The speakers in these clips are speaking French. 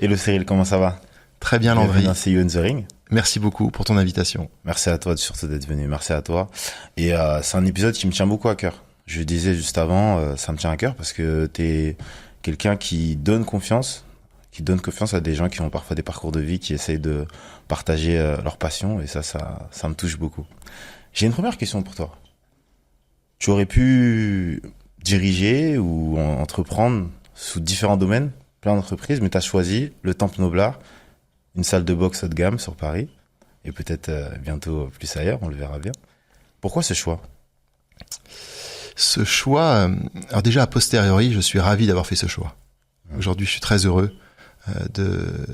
Hello Cyril, comment ça va? Très bien Landry. Bienvenue dans See You in the Ring. Merci beaucoup pour ton invitation. Merci à toi surtout d'être venu, merci à toi. Et c'est un épisode qui me tient beaucoup à cœur. Je disais juste avant, ça me tient à cœur parce que t'es quelqu'un qui donne confiance à des gens qui ont parfois des parcours de vie, qui essayent de partager leur passion, et ça me touche beaucoup. J'ai une première question pour toi. Tu aurais pu diriger ou entreprendre sous différents domaines, plein d'entreprises, mais tu as choisi le Temple Noblard, une salle de boxe haut de gamme sur Paris, et peut-être bientôt plus ailleurs, on le verra bien. Pourquoi ce choix? Ce choix, alors déjà a posteriori, je suis ravi d'avoir fait ce choix. Aujourd'hui, je suis très heureux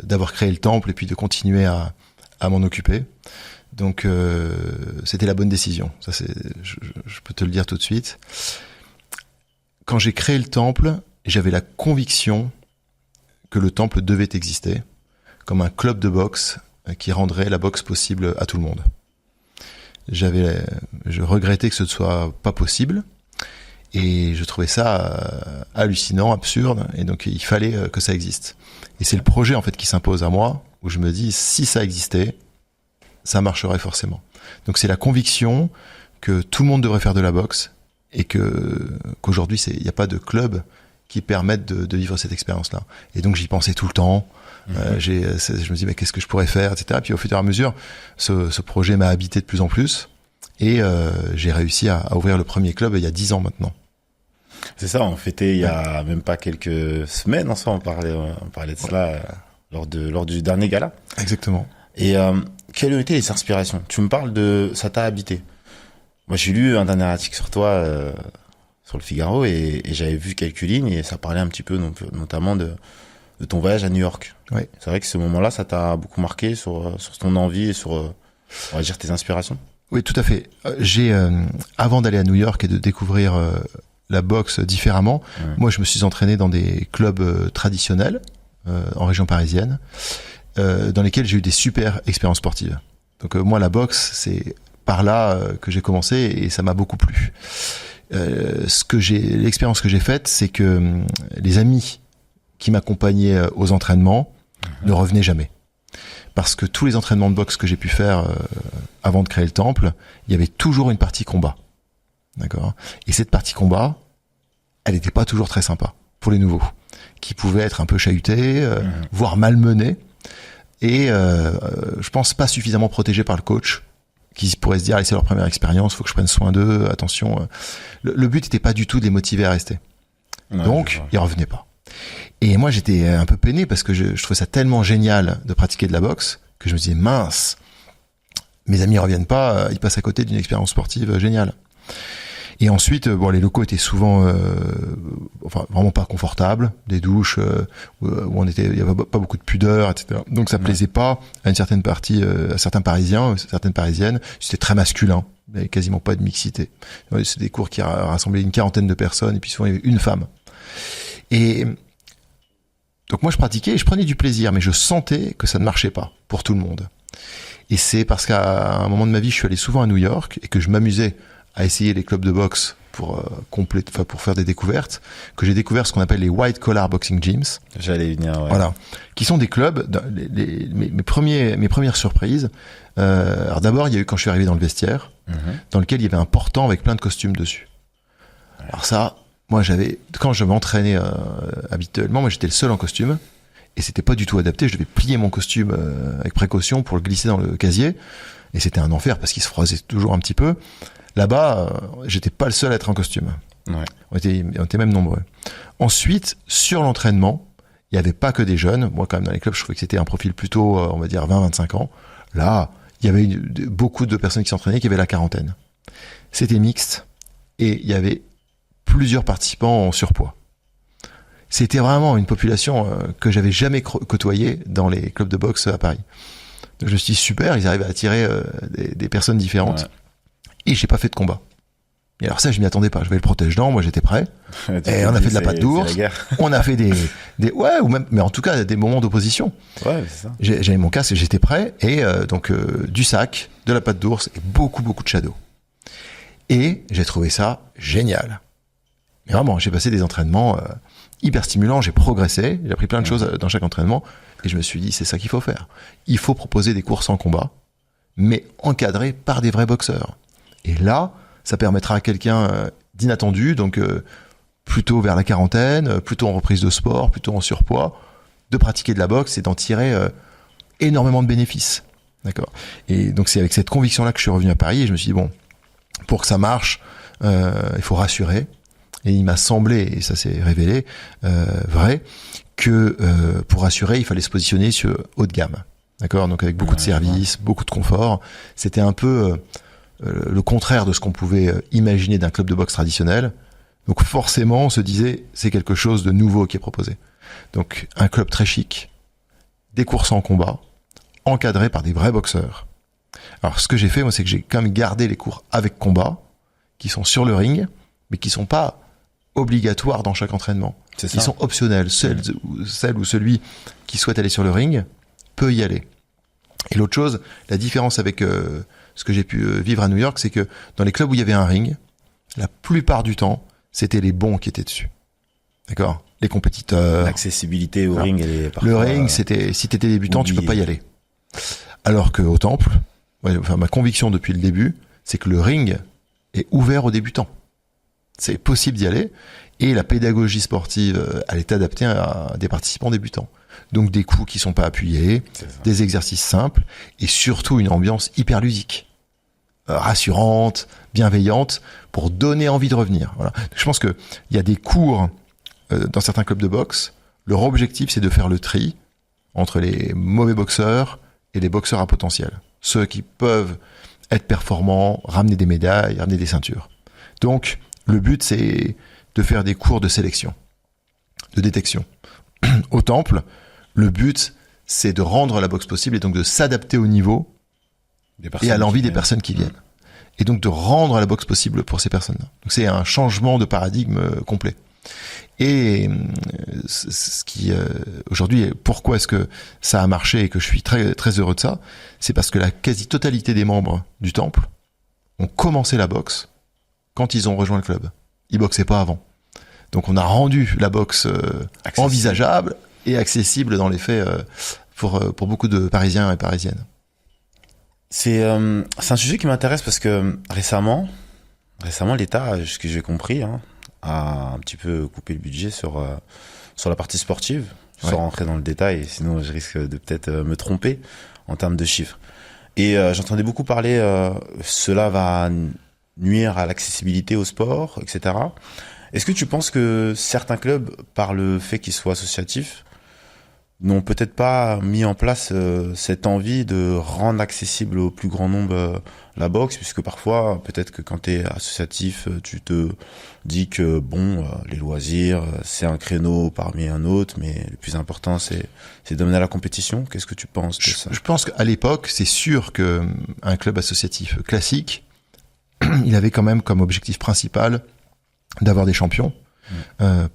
d'avoir créé le temple et puis de continuer à m'en occuper. Donc, c'était la bonne décision. Ça, je peux te le dire tout de suite. Quand j'ai créé le temple, j'avais la conviction que le temple devait exister comme un club de boxe qui rendrait la boxe possible à tout le monde. Je regrettais que ce ne soit pas possible et je trouvais ça hallucinant, absurde, et donc il fallait que ça existe. Et c'est le projet en fait qui s'impose à moi, où je me dis si ça existait, ça marcherait forcément. Donc c'est la conviction que tout le monde devrait faire de la boxe et qu'aujourd'hui il n'y a pas de club qui permette de vivre cette expérience-là. Et donc j'y pensais tout le temps. Je me dis mais qu'est-ce que je pourrais faire, etc. Puis au fur et à mesure, ce projet m'a habité de plus en plus et j'ai réussi à ouvrir le premier club il y a 10 ans maintenant. C'est ça, on fêtait il y a même pas quelques semaines ensemble, on parlait de cela lors du dernier gala. Exactement. Et quelles ont été les inspirations? Tu me parles de ça t'a habité. Moi j'ai lu un dernier article sur toi sur le Figaro et j'avais vu quelques lignes et ça parlait un petit peu notamment de ton voyage à New York. Oui. C'est vrai que ce moment-là, ça t'a beaucoup marqué sur ton envie et sur, on va dire, tes inspirations. Oui, tout à fait. Avant d'aller à New York et de découvrir la boxe différemment, moi je me suis entraîné dans des clubs traditionnels en région parisienne, dans lesquels j'ai eu des super expériences sportives. Donc moi la boxe, c'est par là que j'ai commencé et ça m'a beaucoup plu. L'expérience que j'ai faite, c'est que les amis qui m'accompagnaient aux entraînements ne revenaient jamais. Parce que tous les entraînements de boxe que j'ai pu faire avant de créer le temple, il y avait toujours une partie combat. D'accord? Et cette partie combat, elle n'était pas toujours très sympa pour les nouveaux, qui pouvaient être un peu chahutés, voire malmenés, et je pense pas suffisamment protégés par le coach, qui pourrait se dire allez, c'est leur première expérience, faut que je prenne soin d'eux, attention. Le but n'était pas du tout de les motiver à rester. Ouais, donc ils revenaient pas. Et moi j'étais un peu peiné parce que je trouvais ça tellement génial de pratiquer de la boxe que je me disais mince, mes amis reviennent pas, ils passent à côté d'une expérience sportive géniale. Et ensuite, les locaux étaient souvent, vraiment pas confortables, des douches où il y avait pas beaucoup de pudeur, etc. Donc ça plaisait pas à une certaine partie, à certains Parisiens, certaines Parisiennes. C'était très masculin, il n'y avait quasiment pas de mixité. C'est des cours qui rassemblaient une quarantaine de personnes et puis souvent il y avait une femme. Et donc moi je pratiquais et je prenais du plaisir, mais je sentais que ça ne marchait pas pour tout le monde. Et c'est parce qu'à un moment de ma vie, je suis allé souvent à New York et que je m'amusais à essayer les clubs de boxe pour faire des découvertes, que j'ai découvert ce qu'on appelle les white collar boxing gyms. J'allais venir, ouais. Voilà, qui sont des clubs. Mes premières surprises. Alors d'abord, il y a eu quand je suis arrivé dans le vestiaire, dans lequel il y avait un portant avec plein de costumes dessus. Alors ça, moi quand je m'entraînais habituellement, moi j'étais le seul en costume et c'était pas du tout adapté. Je devais plier mon costume avec précaution pour le glisser dans le casier et c'était un enfer parce qu'il se froissait toujours un petit peu. Là-bas, j'étais pas le seul à être en costume. Ouais. On était même nombreux. Ensuite, sur l'entraînement, il y avait pas que des jeunes. Moi, quand même, dans les clubs, je trouvais que c'était un profil plutôt, on va dire, 20-25 ans. Là, il y avait beaucoup de personnes qui s'entraînaient qui avaient la quarantaine. C'était mixte et il y avait plusieurs participants en surpoids. C'était vraiment une population que j'avais jamais côtoyée dans les clubs de boxe à Paris. Donc, je me suis dit, super, ils arrivent à attirer des personnes différentes. Ouais. Et j'ai pas fait de combat. Et alors ça, je m'y attendais pas. J'avais le protège-dents, moi j'étais prêt. Et on a fait de la patte d'ours. On a fait mais en tout cas des moments d'opposition. Ouais, c'est ça. J'avais mon casque et j'étais prêt. Et donc du sac, de la patte d'ours et beaucoup de shadow. Et j'ai trouvé ça génial. Mais vraiment, j'ai passé des entraînements hyper stimulant, j'ai progressé, j'ai appris plein de choses dans chaque entraînement, et je me suis dit, c'est ça qu'il faut faire. Il faut proposer des cours sans combat, mais encadrés par des vrais boxeurs. Et là, ça permettra à quelqu'un d'inattendu, donc plutôt vers la quarantaine, plutôt en reprise de sport, plutôt en surpoids, de pratiquer de la boxe et d'en tirer énormément de bénéfices. D'accord. Et donc c'est avec cette conviction-là que je suis revenu à Paris, et je me suis dit, bon, pour que ça marche, il faut rassurer. Et il m'a semblé, et ça s'est révélé vrai, que pour rassurer, il fallait se positionner sur haut de gamme. D'accord. Donc avec beaucoup de services, beaucoup de confort. C'était un peu le contraire de ce qu'on pouvait imaginer d'un club de boxe traditionnel. Donc forcément, on se disait, c'est quelque chose de nouveau qui est proposé. Donc un club très chic, des courses en combat, encadré par des vrais boxeurs. Alors ce que j'ai fait, moi, c'est que j'ai quand même gardé les cours avec combat, qui sont sur le ring, mais qui sont pas obligatoires dans chaque entraînement. Ils sont optionnels. Celle ou celui qui souhaite aller sur le ring peut y aller. Et l'autre chose, la différence avec ce que j'ai pu vivre à New York, c'est que dans les clubs où il y avait un ring, la plupart du temps, c'était les bons qui étaient dessus. D'accord ? Les compétiteurs. L'accessibilité au ring, elle est parfois, le ring, c'était, si t'étais débutant, oublié. Tu peux pas y aller. Alors que au Temple, ma conviction depuis le début, c'est que le ring est ouvert aux débutants. C'est possible d'y aller, et la pédagogie sportive, elle est adaptée à des participants débutants. Donc des coups qui sont pas appuyés, des exercices simples, et surtout une ambiance hyper ludique, rassurante, bienveillante, pour donner envie de revenir. Voilà. Je pense que il y a des cours dans certains clubs de boxe. Leur objectif, c'est de faire le tri entre les mauvais boxeurs et les boxeurs à potentiel. Ceux qui peuvent être performants, ramener des médailles, ramener des ceintures. Donc, le but, c'est de faire des cours de sélection, de détection. Au Temple, le but, c'est de rendre la boxe possible et donc de s'adapter au niveau et à l'envie des personnes qui viennent. Et donc de rendre la boxe possible pour ces personnes-là. Donc c'est un changement de paradigme complet. Et ce qui aujourd'hui, pourquoi est-ce que ça a marché et que je suis très très heureux de ça, c'est parce que la quasi-totalité des membres du Temple ont commencé la boxe quand ils ont rejoint le club. Ils boxaient pas avant. Donc on a rendu la boxe envisageable et accessible dans les faits pour beaucoup de Parisiens et Parisiennes. C'est un sujet qui m'intéresse parce que récemment l'État, ce que j'ai compris, a un petit peu coupé le budget sur la partie sportive, sans rentrer dans le détail, sinon je risque de peut-être me tromper en termes de chiffres. Et j'entendais beaucoup parler, cela va nuire à l'accessibilité au sport, etc. Est-ce que tu penses que certains clubs, par le fait qu'ils soient associatifs, n'ont peut-être pas mis en place cette envie de rendre accessible au plus grand nombre la boxe, puisque parfois, peut-être que quand tu es associatif, tu te dis que les loisirs, c'est un créneau parmi un autre, mais le plus important, c'est de mener à la compétition. Qu'est-ce que tu penses de ça ? Je pense qu'à l'époque, c'est sûr que un club associatif classique, il avait quand même comme objectif principal d'avoir des champions.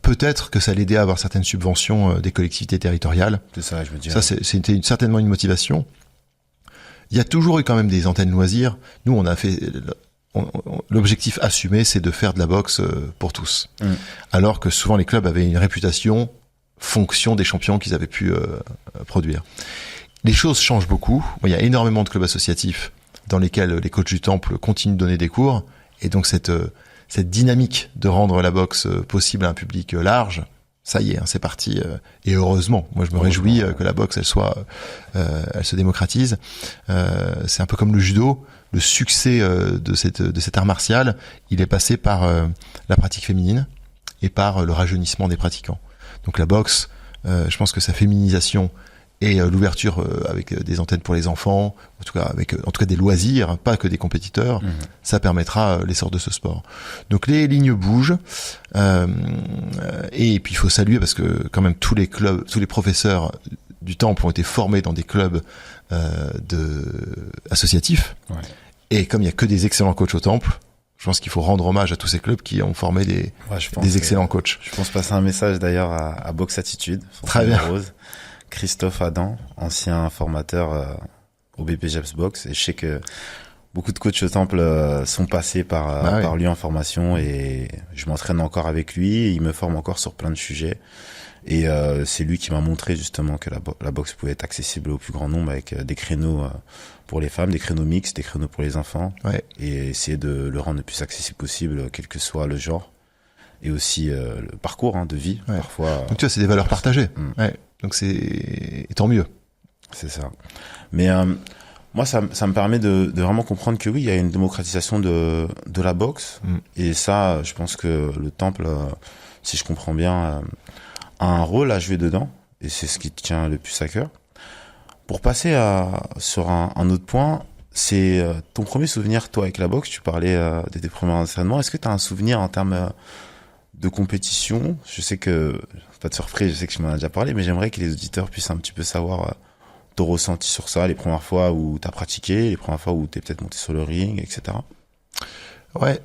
Peut-être que ça l'aidait à avoir certaines subventions des collectivités territoriales. C'est ça, je me dis. Ça, c'était certainement une motivation. Il y a toujours eu quand même des antennes loisirs. Nous, on a fait l'objectif assumé, c'est de faire de la boxe pour tous. Alors que souvent les clubs avaient une réputation fonction des champions qu'ils avaient pu produire. Les choses changent beaucoup. Il y a énormément de clubs associatifs dans lesquels les coachs du Temple continuent de donner des cours, et donc cette dynamique de rendre la boxe possible à un public large, ça y est, c'est parti. Et heureusement, moi je me réjouis que la boxe elle se démocratise. C'est un peu comme le judo. Le succès de cet art martial, il est passé par la pratique féminine et par le rajeunissement des pratiquants. Donc la boxe, je pense que sa féminisation et l'ouverture avec des antennes pour les enfants, en tout cas des loisirs, pas que des compétiteurs, ça permettra l'essor de ce sport. Donc les lignes bougent, et puis il faut saluer parce que quand même tous les professeurs du Temple ont été formés dans des clubs associatifs, et comme il y a que des excellents coachs au Temple, je pense qu'il faut rendre hommage à tous ces clubs qui ont formé des excellents coachs. Je pense passer un message d'ailleurs à Boxe Attitude. Très bien. Rose. Christophe Adam, ancien formateur au BPJEPS Box, et je sais que Beaucoup de coachs au temple sont passés par lui en formation et je m'entraîne encore avec lui. Et il me forme encore sur plein de sujets. Et c'est lui qui m'a montré justement que la boxe pouvait être accessible au plus grand nombre avec des créneaux pour les femmes, des créneaux mixtes, des créneaux pour les enfants. Ouais. Et essayer de le rendre le plus accessible possible, quel que soit le genre. Et aussi le parcours de vie, parfois. Donc tu vois, c'est des valeurs partagées. Ouais. Donc et tant mieux. C'est ça. Mais moi, ça me permet de vraiment comprendre que oui, il y a une démocratisation de la boxe. Et ça, je pense que le temple, si je comprends bien, a un rôle à jouer dedans. Et c'est ce qui te tient le plus à cœur. Pour passer sur un autre point, c'est ton premier souvenir, toi, avec la boxe. Tu parlais de tes premiers entraînements. Est-ce que tu as un souvenir en termes de compétition? Je sais que, pas de surprise, je sais que je m'en ai déjà parlé, mais j'aimerais que les auditeurs puissent un petit peu savoir ton ressenti sur ça, les premières fois où tu as pratiqué, les premières fois où tu es peut-être monté sur le ring, etc. Ouais,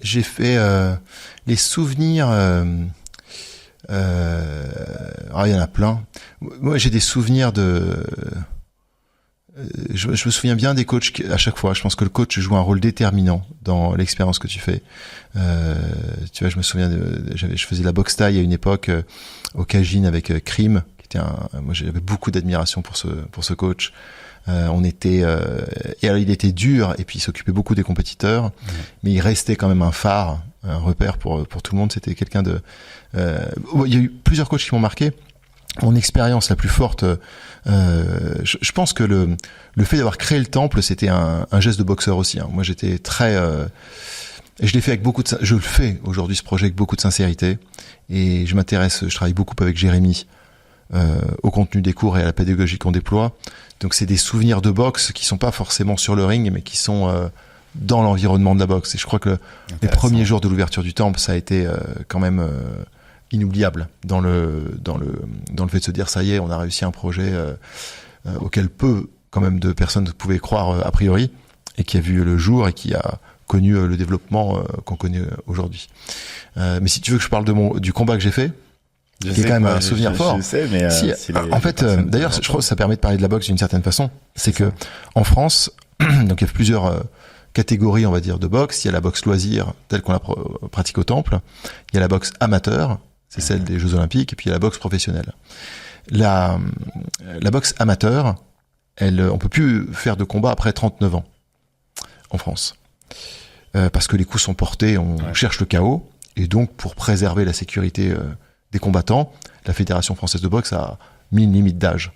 j'ai fait les souvenirs. Il y en a plein. Moi, j'ai des souvenirs de. Je me souviens bien des coachs à chaque fois. Je pense que le coach joue un rôle déterminant dans l'expérience que tu fais. Tu vois, je me souviens je faisais la boxe taille à une époque au Cagine avec Krim, qui était moi j'avais beaucoup d'admiration pour ce coach. On était et alors il était dur et puis il s'occupait beaucoup des compétiteurs, mais il restait quand même un phare, un repère pour tout le monde. C'était quelqu'un de. Il y a eu plusieurs coachs qui m'ont marqué. Mon expérience la plus forte, je pense que le fait d'avoir créé le temple, c'était un geste de boxeur aussi. Moi, j'étais très, et je l'ai fait avec je le fais aujourd'hui ce projet avec beaucoup de sincérité. Et je travaille beaucoup avec Jérémy au contenu des cours et à la pédagogie qu'on déploie. Donc, c'est des souvenirs de boxe qui sont pas forcément sur le ring, mais qui sont dans l'environnement de la boxe. Et je crois que les premiers jours de l'ouverture du temple, ça a été quand même inoubliable dans le fait de se dire ça y est, on a réussi un projet auquel peu quand même de personnes pouvaient croire a priori, et qui a vu le jour et qui a connu le développement qu'on connaît aujourd'hui. Mais si tu veux que je parle du combat que j'ai fait, qui est quand même un souvenir fort. Je sais, mais en fait, d'ailleurs, je crois que ça permet de parler de la boxe d'une certaine façon. C'est que en France, donc il y a plusieurs catégories, on va dire, de boxe. Il y a la boxe loisir, telle qu'on la pratique au temple. Il y a la boxe amateur, c'est celle des Jeux Olympiques, et puis il y a la boxe professionnelle. La boxe amateur, on peut plus faire de combat après 39 ans en France. Parce que les coups sont portés, on cherche le chaos, et donc pour préserver la sécurité des combattants, la Fédération française de boxe a mis une limite d'âge.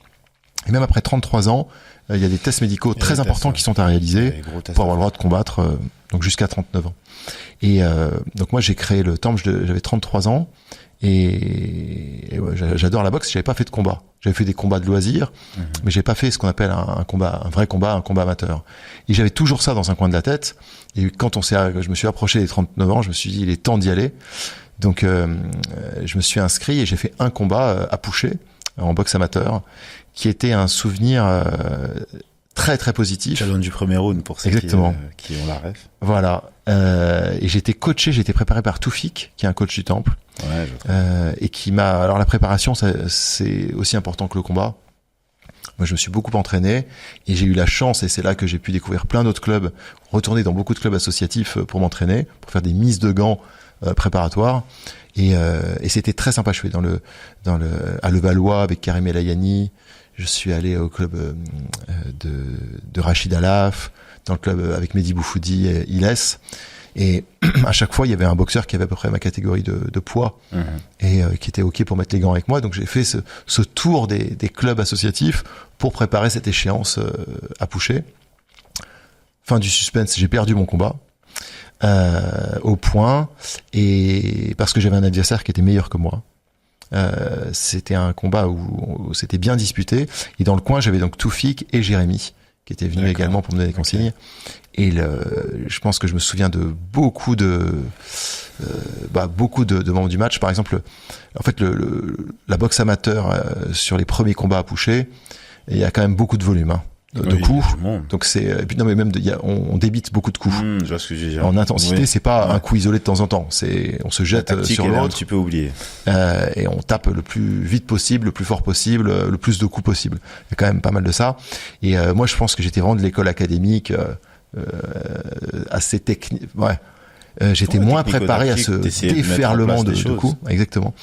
Et même après 33 ans, il y a des tests médicaux très importants qui sont à réaliser pour avoir le droit de combattre, donc jusqu'à 39 ans. Et donc moi j'ai créé le temple, j'avais 33 ans, et ouais, j'adore la boxe. J'avais pas fait de combat, j'avais fait des combats de loisirs, mais j'ai pas fait ce qu'on appelle un vrai combat, un combat amateur. Et j'avais toujours ça dans un coin de la tête. Et quand je me suis approché des 39 ans, je me suis dit il est temps d'y aller. Donc je me suis inscrit et j'ai fait un combat à Pouchet en boxe amateur, qui était un souvenir très très positif. Challenge du premier round pour ceux qui ont la ref. Voilà. Et j'étais préparé par Toufik, qui est un coach du temple. Ouais, et qui m'a. Alors la préparation, c'est aussi important que le combat. Moi, je me suis beaucoup entraîné et j'ai eu la chance, et c'est là que j'ai pu découvrir plein d'autres clubs, retourner dans beaucoup de clubs associatifs pour m'entraîner, pour faire des mises de gants préparatoires. Et c'était très sympa. Je suis à Levallois avec Karim El Ayani. Je suis allé au club de Rachid Alaf, dans le club avec Mehdi Boufoudi et Iles. Et à chaque fois, il y avait un boxeur qui avait à peu près ma catégorie de poids et qui était OK pour mettre les gants avec moi. Donc j'ai fait ce tour des clubs associatifs pour préparer cette échéance à Pouchet. Fin du suspense, j'ai perdu mon combat au point, et parce que j'avais un adversaire qui était meilleur que moi. C'était un combat où c'était bien disputé, et dans le coin j'avais donc Toufik et Jérémy qui étaient venus également pour me donner des consignes. Et je pense que je me souviens de beaucoup de moments du match. Par exemple, en fait, la boxe amateur sur les premiers combats à Pouchet, il y a quand même beaucoup de volume, de coups. Donc et puis non, mais même on débite beaucoup de coups. Je vois ce que je veux dire. En intensité, c'est pas un coup isolé de temps en temps. On se jette sur l'autre. Un petit peu oublié. Et on tape le plus vite possible, le plus fort possible, le plus de coups possible. Il y a quand même pas mal de ça. Et moi, je pense que j'étais vraiment de l'école académique assez technique. Ouais. J'étais moins préparé à ce déferlement de coups. Exactement.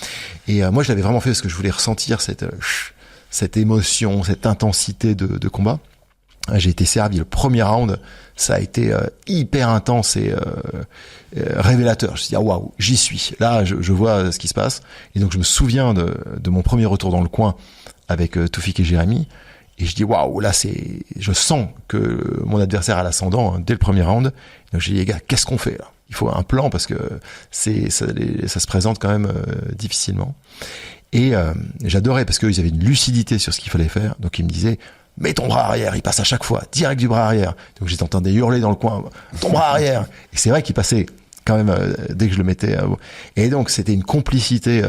Et moi, je l'avais vraiment fait parce que je voulais ressentir cette émotion, cette intensité de combat. J'ai été servi. Le premier round, ça a été hyper intense et révélateur. Je me suis dit, waouh, j'y suis. Là, je vois ce qui se passe. Et donc, je me souviens de mon premier retour dans le coin avec Toufik et Jérémy. Et je dis, waouh, là, je sens que mon adversaire a l'ascendant dès le premier round. Donc, j'ai dit, les gars, qu'est-ce qu'on fait là? Il faut un plan parce que ça se présente quand même difficilement. Et j'adorais parce qu'ils avaient une lucidité sur ce qu'il fallait faire. Donc, ils me disaient, mets ton bras arrière, il passe à chaque fois, direct du bras arrière. Donc j'étais en train de hurler dans le coin, ton bras arrière. Et c'est vrai qu'il passait quand même dès que je le mettais. Et donc c'était une complicité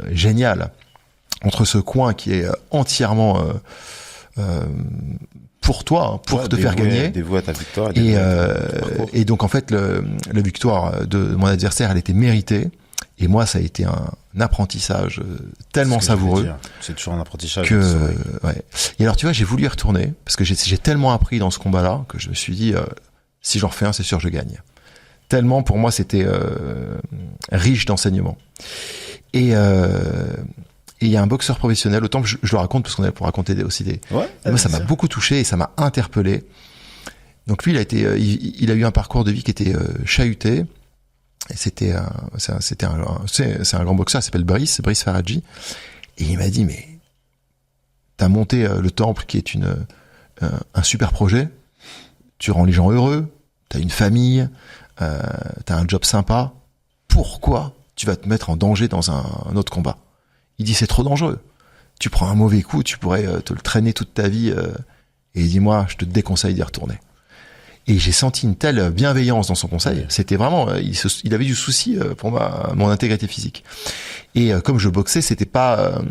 géniale entre ce coin qui est entièrement pour toi, hein, pour te faire gagner. Dévoué à ta victoire. Et donc en fait, la victoire de mon adversaire, elle était méritée. Et moi, ça a été un apprentissage tellement savoureux. C'est toujours un apprentissage. Ouais. Et alors, tu vois, j'ai voulu y retourner parce que j'ai tellement appris dans ce combat-là que je me suis dit, si j'en refais un, c'est sûr, je gagne. Tellement, pour moi, c'était riche d'enseignements. Et il y a un boxeur professionnel, autant que je le raconte parce qu'on est pour raconter aussi des. Ouais, moi, ça m'a beaucoup touché et ça m'a interpellé. Donc lui, il a eu un parcours de vie qui était chahuté. Et c'est un grand boxeur, il s'appelle Brice Faradji. Et il m'a dit, mais t'as monté le temple qui est un super projet. Tu rends les gens heureux. T'as une famille. T'as un job sympa. Pourquoi tu vas te mettre en danger dans un autre combat? Il dit, c'est trop dangereux. Tu prends un mauvais coup, tu pourrais te le traîner toute ta vie. Et dis-moi, je te déconseille d'y retourner. Et j'ai senti une telle bienveillance dans son conseil. C'était vraiment, il avait du souci pour mon intégrité physique. Et comme je boxais, c'était pas,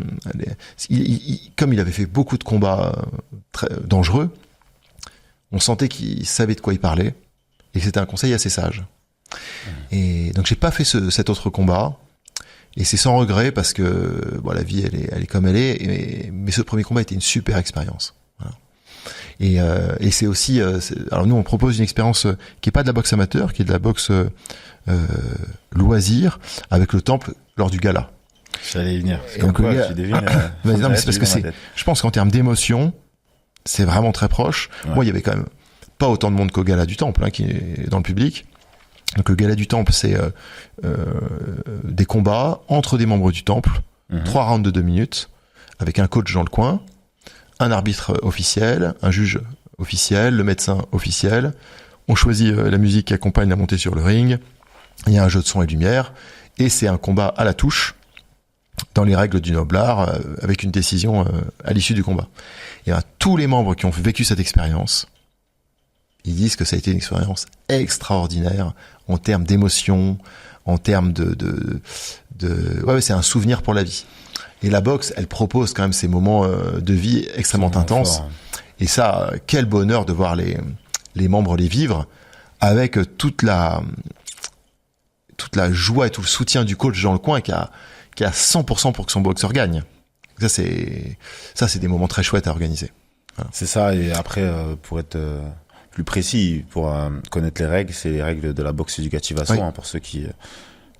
comme il avait fait beaucoup de combats très dangereux, on sentait qu'il savait de quoi il parlait et que c'était un conseil assez sage. Et donc j'ai pas fait cet autre combat. Et c'est sans regret parce que bon, la vie elle est comme elle est. Mais ce premier combat était une super expérience. Et c'est aussi, alors nous on propose une expérience qui est pas de la boxe amateur, qui est de la boxe loisir avec le temple lors du gala. J'allais y venir. C'est comme quoi, tu devines. Non, mais c'est parce que je pense qu'en termes d'émotion, c'est vraiment très proche. Ouais. Moi, il y avait quand même pas autant de monde qu'au gala du temple, hein, qui est dans le public. Donc le gala du temple, c'est des combats entre des membres du temple, 3 rounds de 2 minutes, avec un coach dans le coin. Un arbitre officiel, un juge officiel, le médecin officiel. On choisit la musique qui accompagne la montée sur le ring. Il y a un jeu de son et de lumière. Et c'est un combat à la touche, dans les règles du noblard, avec une décision à l'issue du combat. Et tous les membres qui ont vécu cette expérience, ils disent que ça a été une expérience extraordinaire en termes d'émotion, en termes ouais, c'est un souvenir pour la vie. Et la boxe, elle propose quand même ces moments de vie extrêmement intenses. Fort. Et ça, quel bonheur de voir les membres les vivre avec toute la joie et tout le soutien du coach dans le coin qui a 100% pour que son boxeur gagne. Ça, c'est des moments très chouettes à organiser. Voilà. C'est ça. Et après, pour être plus précis, pour connaître les règles, c'est les règles de la boxe éducative à soi, hein, pour ceux qui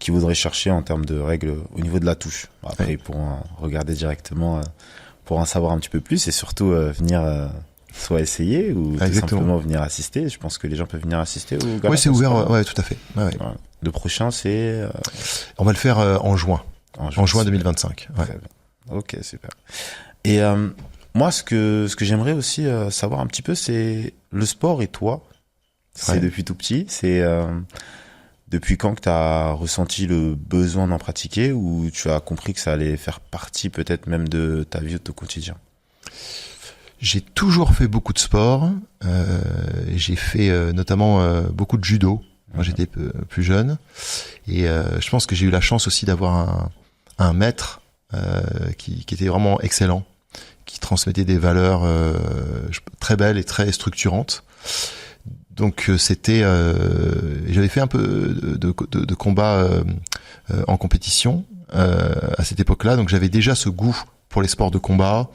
voudraient chercher en termes de règles au niveau de la touche. Après, ils pourront regarder directement pour en savoir un petit peu plus et surtout venir soit essayer ou tout simplement venir assister. Je pense que les gens peuvent venir assister au gala. Oui, c'est ouvert, ouais, tout à fait. Ouais. Le prochain, c'est... On va le faire en juin. En juin 2025. Ouais. Ok, super. Et moi, ce que j'aimerais aussi savoir un petit peu, c'est le sport et toi. C'est depuis tout petit. C'est... Depuis quand que tu as ressenti le besoin d'en pratiquer ou tu as compris que ça allait faire partie peut-être même de ta vie, de ton quotidien? J'ai toujours fait beaucoup de sport. J'ai fait notamment beaucoup de judo quand j'étais plus jeune. Et je pense que j'ai eu la chance aussi d'avoir un maître qui était vraiment excellent, qui transmettait des valeurs très belles et très structurantes. Donc c'était, j'avais fait un peu de combat en compétition à cette époque-là, donc j'avais déjà ce goût pour les sports de combat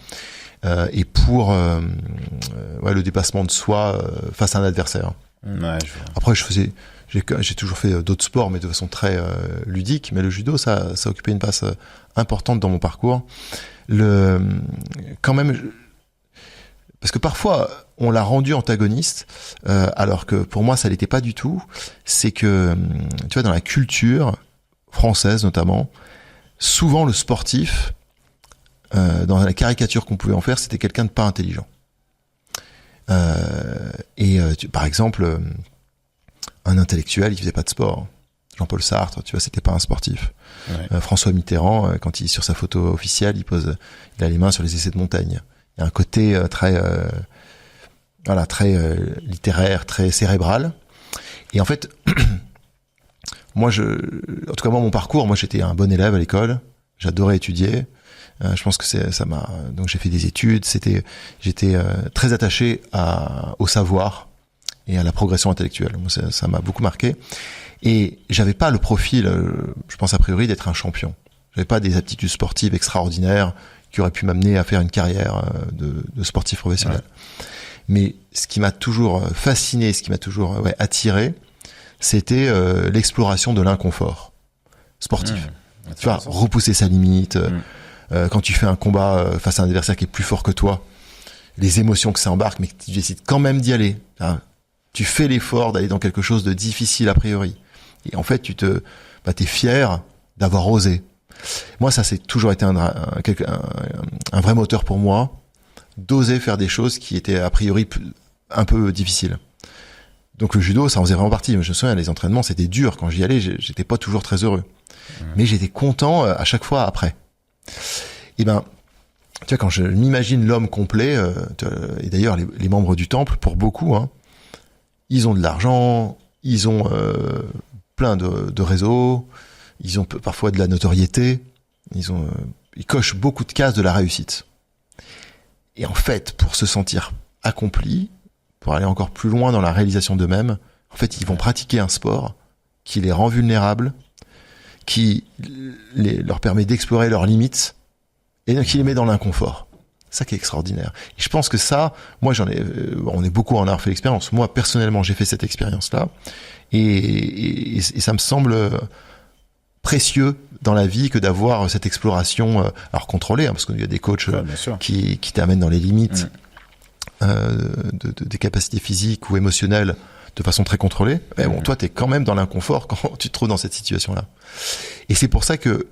et pour le dépassement de soi face à un adversaire. Ouais, je vois. Après, j'ai toujours fait d'autres sports, mais de façon très ludique. Mais le judo, ça occupait une place importante dans mon parcours. Quand même, parce que parfois, on l'a rendu antagoniste, alors que pour moi, ça l'était pas du tout. C'est que, tu vois, dans la culture française notamment, souvent le sportif, dans la caricature qu'on pouvait en faire, c'était quelqu'un de pas intelligent. Par exemple, un intellectuel, il faisait pas de sport. Jean-Paul Sartre, tu vois, c'était pas un sportif. Ouais. François Mitterrand, quand sur sa photo officielle, il a les mains sur les essais de montagne. Il y a un côté très littéraire, très cérébral. Et en fait, en tout cas, mon parcours, j'étais un bon élève à l'école. J'adorais étudier. Je pense que donc j'ai fait des études. J'étais très attaché au savoir et à la progression intellectuelle. Moi, ça m'a beaucoup marqué. Et j'avais pas le profil, je pense a priori, d'être un champion. J'avais pas des aptitudes sportives extraordinaires qui auraient pu m'amener à faire une carrière de sportif professionnel. Ouais. Mais ce qui m'a toujours fasciné, ce qui m'a toujours attiré, c'était l'exploration de l'inconfort sportif. Tu vois, repousser sa limite. Quand tu fais un combat face à un adversaire qui est plus fort que toi, les émotions que ça embarque, mais que tu décides quand même d'y aller. Hein. Tu fais l'effort d'aller dans quelque chose de difficile a priori. Et en fait, t'es fier d'avoir osé. Moi, ça, c'est toujours été un vrai moteur pour moi, d'oser faire des choses qui étaient a priori un peu difficiles. Donc le judo, ça en faisait vraiment partie. Je me souviens, les entraînements, c'était dur. Quand j'y allais, j'étais pas toujours très heureux. Mais j'étais content à chaque fois après. Et ben, tu vois, quand je m'imagine l'homme complet, et d'ailleurs les membres du temple, pour beaucoup, hein, ils ont de l'argent, ils ont plein de réseaux, ils ont parfois de la notoriété, ils cochent beaucoup de cases de la réussite. Et en fait, pour se sentir accomplis, pour aller encore plus loin dans la réalisation d'eux-mêmes, en fait, ils vont pratiquer un sport qui les rend vulnérables, qui leur permet d'explorer leurs limites et qui les met dans l'inconfort. Ça qui est extraordinaire. Et je pense que ça, moi on est beaucoup en avoir fait l'expérience. Moi personnellement, j'ai fait cette expérience-là et ça me semble précieux dans la vie que d'avoir cette exploration, alors contrôlée, hein, parce qu'il y a des coachs qui t'amènent dans les limites des capacités physiques ou émotionnelles de façon très contrôlée. Mais bon, toi, t'es quand même dans l'inconfort quand tu te trouves dans cette situation-là. Et c'est pour ça que,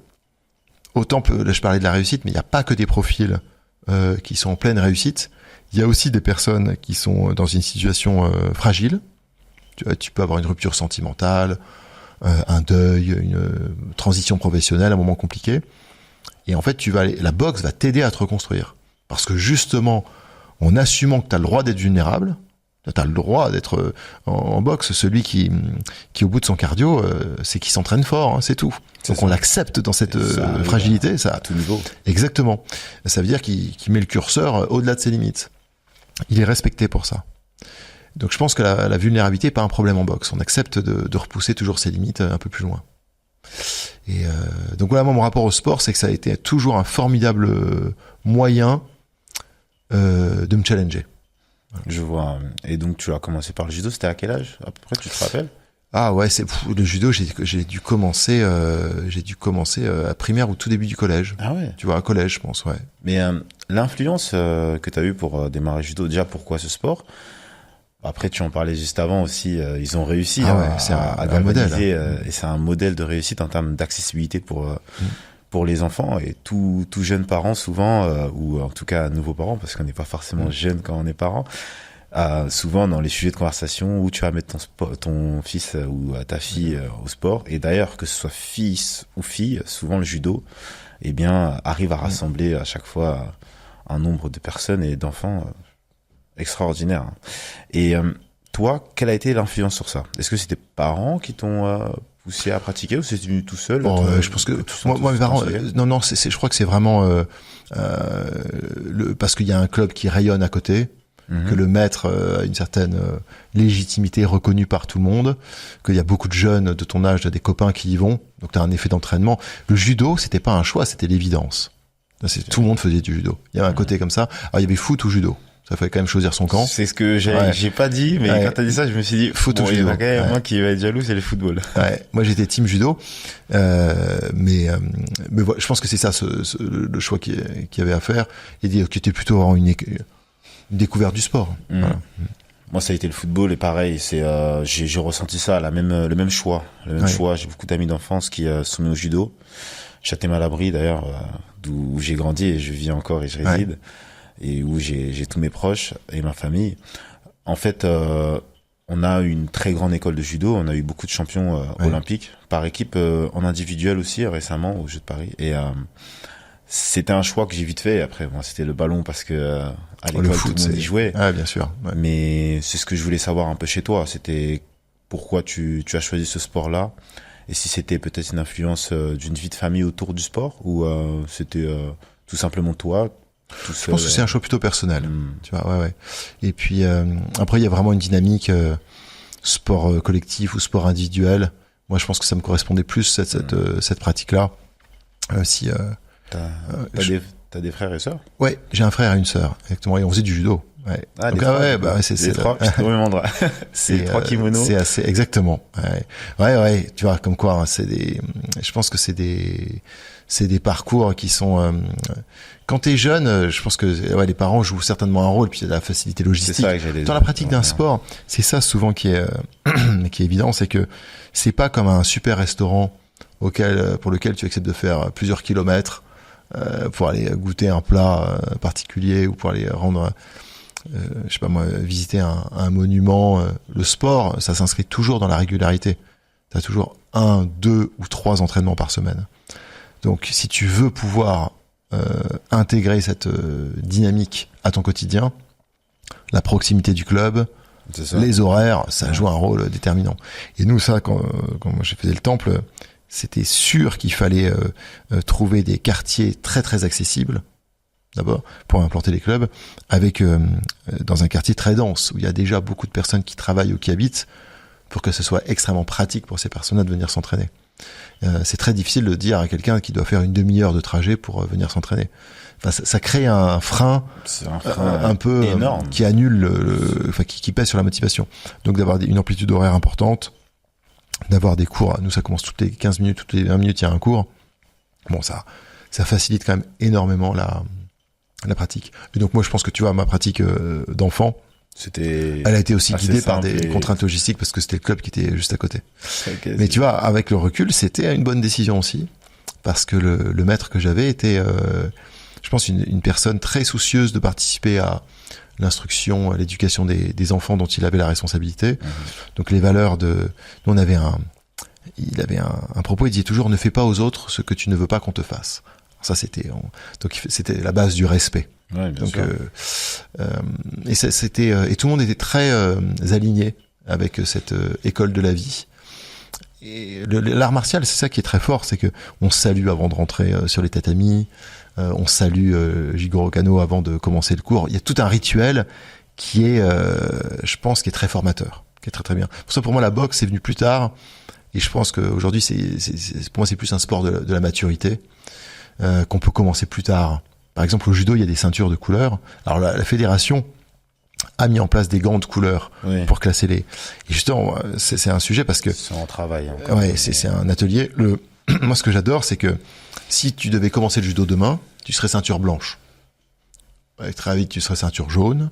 autant, là, je parlais de la réussite, mais il n'y a pas que des profils qui sont en pleine réussite. Il y a aussi des personnes qui sont dans une situation fragile. Tu peux avoir une rupture sentimentale, un deuil, une transition professionnelle, un moment compliqué. Et en fait, la boxe va t'aider à te reconstruire. Parce que justement, en assumant que tu as le droit d'être vulnérable, tu as le droit d'être en boxe, celui qui au bout de son cardio, c'est qu'il s'entraîne fort, hein, c'est tout. Donc ça. On l'accepte dans cette fragilité. Ça, à tout niveau. Exactement. Ça veut dire qu'il met le curseur au-delà de ses limites. Il est respecté pour ça. Donc je pense que la vulnérabilité n'est pas un problème en boxe. On accepte de repousser toujours ses limites un peu plus loin. Et donc voilà, moi, mon rapport au sport, c'est que ça a été toujours un formidable moyen de me challenger. Je vois. Et donc tu as commencé par le judo, c'était à quel âge à peu près, tu te rappelles? Ah ouais, le judo, j'ai dû commencer à primaire ou tout début du collège. Ah ouais. Tu vois, à collège, je pense, ouais. Mais l'influence que tu as eue pour démarrer le judo, déjà pourquoi ce sport? Après, tu en parlais juste avant aussi, ils ont réussi à galvaniser, et c'est un modèle de réussite en termes d'accessibilité pour les enfants et tout jeune parent souvent, ou en tout cas nouveaux parents, parce qu'on n'est pas forcément jeune quand on est parent. Souvent dans les sujets de conversation où tu vas mettre ton fils ou ta fille au sport, et d'ailleurs que ce soit fils ou fille, souvent le judo arrive à rassembler à chaque fois un nombre de personnes et d'enfants extraordinaire. Et toi, quelle a été l'influence sur ça? Est-ce que c'est tes parents qui t'ont poussé à pratiquer, ou c'est venu tout seul? Je pense que moi mes parents, non, je crois que c'est vraiment parce qu'il y a un club qui rayonne à côté. Que le maître a une certaine légitimité reconnue par tout le monde, qu'il y a beaucoup de jeunes de ton âge, des copains qui y vont, donc tu as un effet d'entraînement. Le judo, c'était pas un choix, c'était l'évidence. Tout le monde faisait du judo. Il y avait un côté comme ça. Alors il y avait foot ou judo. Ça fallait quand même choisir son camp. C'est ce que j'ai pas dit, mais quand t'as dit ça, je me suis dit, foot ou judo. Il y en a quand même moi qui va être jaloux, c'est le football. Ouais. Moi, j'étais team judo, mais voilà, je pense que c'est ça, le choix qu'il y avait à faire, et dire qu'il était plutôt vraiment une découverte du sport. Voilà. Moi, ça a été le football, et pareil, j'ai ressenti ça, le même choix. Choix. J'ai beaucoup d'amis d'enfance qui sont mis au judo. Châtenay-Malabry, d'ailleurs, d'où j'ai grandi et je vis encore et je réside. Et où j'ai tous mes proches et ma famille. En fait, on a une très grande école de judo. On a eu beaucoup de champions olympiques par équipe, en individuel aussi récemment aux Jeux de Paris. Et c'était un choix que j'ai vite fait. Après, moi, c'était le ballon parce que à l'école tout le monde y jouait. Ah, bien sûr. Ouais. Mais c'est ce que je voulais savoir un peu chez toi. C'était pourquoi tu as choisi ce sport-là. Et si c'était peut-être une influence d'une vie de famille autour du sport ou c'était tout simplement toi. Je pense que c'est un choix plutôt personnel, tu vois, ouais. Et puis après, il y a vraiment une dynamique sport collectif ou sport individuel. Moi, je pense que ça me correspondait plus cette pratique-là. T'as des frères et sœurs? Ouais, j'ai un frère et une sœur, exactement. Et on faisait du judo. Ouais. Ah, donc, c'est trois. C'est trois kimonos. C'est assez exactement. Ouais. Tu vois, comme quoi, hein, je pense que c'est des parcours qui sont quand t'es jeune, je pense que les parents jouent certainement un rôle, puis il y a la facilité logistique. C'est ça que j'allais dire. Dans la pratique d'un sport, c'est ça souvent qui est évident, c'est que c'est pas comme un super restaurant pour lequel tu acceptes de faire plusieurs kilomètres pour aller goûter un plat particulier ou pour aller rendre je sais pas moi, visiter un monument. Le sport, ça s'inscrit toujours dans la régularité. T'as toujours 1, 2 ou 3 entraînements par semaine. Donc, si tu veux pouvoir intégrer cette dynamique à ton quotidien, la proximité du club, les horaires, ça joue un rôle déterminant. Et nous, ça, quand moi j'ai fait le temple, c'était sûr qu'il fallait trouver des quartiers très très accessibles, d'abord, pour implanter les clubs, avec dans un quartier très dense, où il y a déjà beaucoup de personnes qui travaillent ou qui habitent, pour que ce soit extrêmement pratique pour ces personnes-là de venir s'entraîner. C'est très difficile de dire à quelqu'un qui doit faire une demi-heure de trajet pour venir s'entraîner. Enfin, ça crée un frein, un peu énorme, qui annule, qui pèse sur la motivation. Donc d'avoir une amplitude horaire importante, d'avoir des cours. Nous, ça commence toutes les 15 minutes, toutes les 20 minutes, il y a un cours. Bon, ça facilite quand même énormément la pratique. Et donc moi, je pense que tu vois, ma pratique d'enfant, elle a été aussi guidée par des contraintes logistiques parce que c'était le club qui était juste à côté. Okay, mais tu vois, avec le recul, c'était une bonne décision aussi parce que le maître que j'avais était, je pense, une personne très soucieuse de participer à l'instruction, à l'éducation des enfants dont il avait la responsabilité. Donc les valeurs nous il avait un propos, il disait toujours ne fais pas aux autres ce que tu ne veux pas qu'on te fasse. Ça c'était la base du respect. Ouais, bien sûr. Et tout le monde était très aligné avec cette école de la vie. Et l'art martial, c'est ça qui est très fort, c'est que on salue avant de rentrer sur les tatamis, on salue Jigoro Kano avant de commencer le cours. Il y a tout un rituel qui est, je pense, qui est très formateur, qui est très très bien. Pour ça, pour moi, la boxe c'est venu plus tard, et je pense qu'aujourd'hui, pour moi, c'est plus un sport de la maturité qu'on peut commencer plus tard. Par exemple, au judo, il y a des ceintures de couleurs. Alors, la fédération a mis en place des gants de couleurs pour classer les... Et justement, c'est un sujet parce que... C'est un travail. Ouais, c'est un atelier. Moi, ce que j'adore, c'est que si tu devais commencer le judo demain, tu serais ceinture blanche. Ouais, très vite, tu serais ceinture jaune.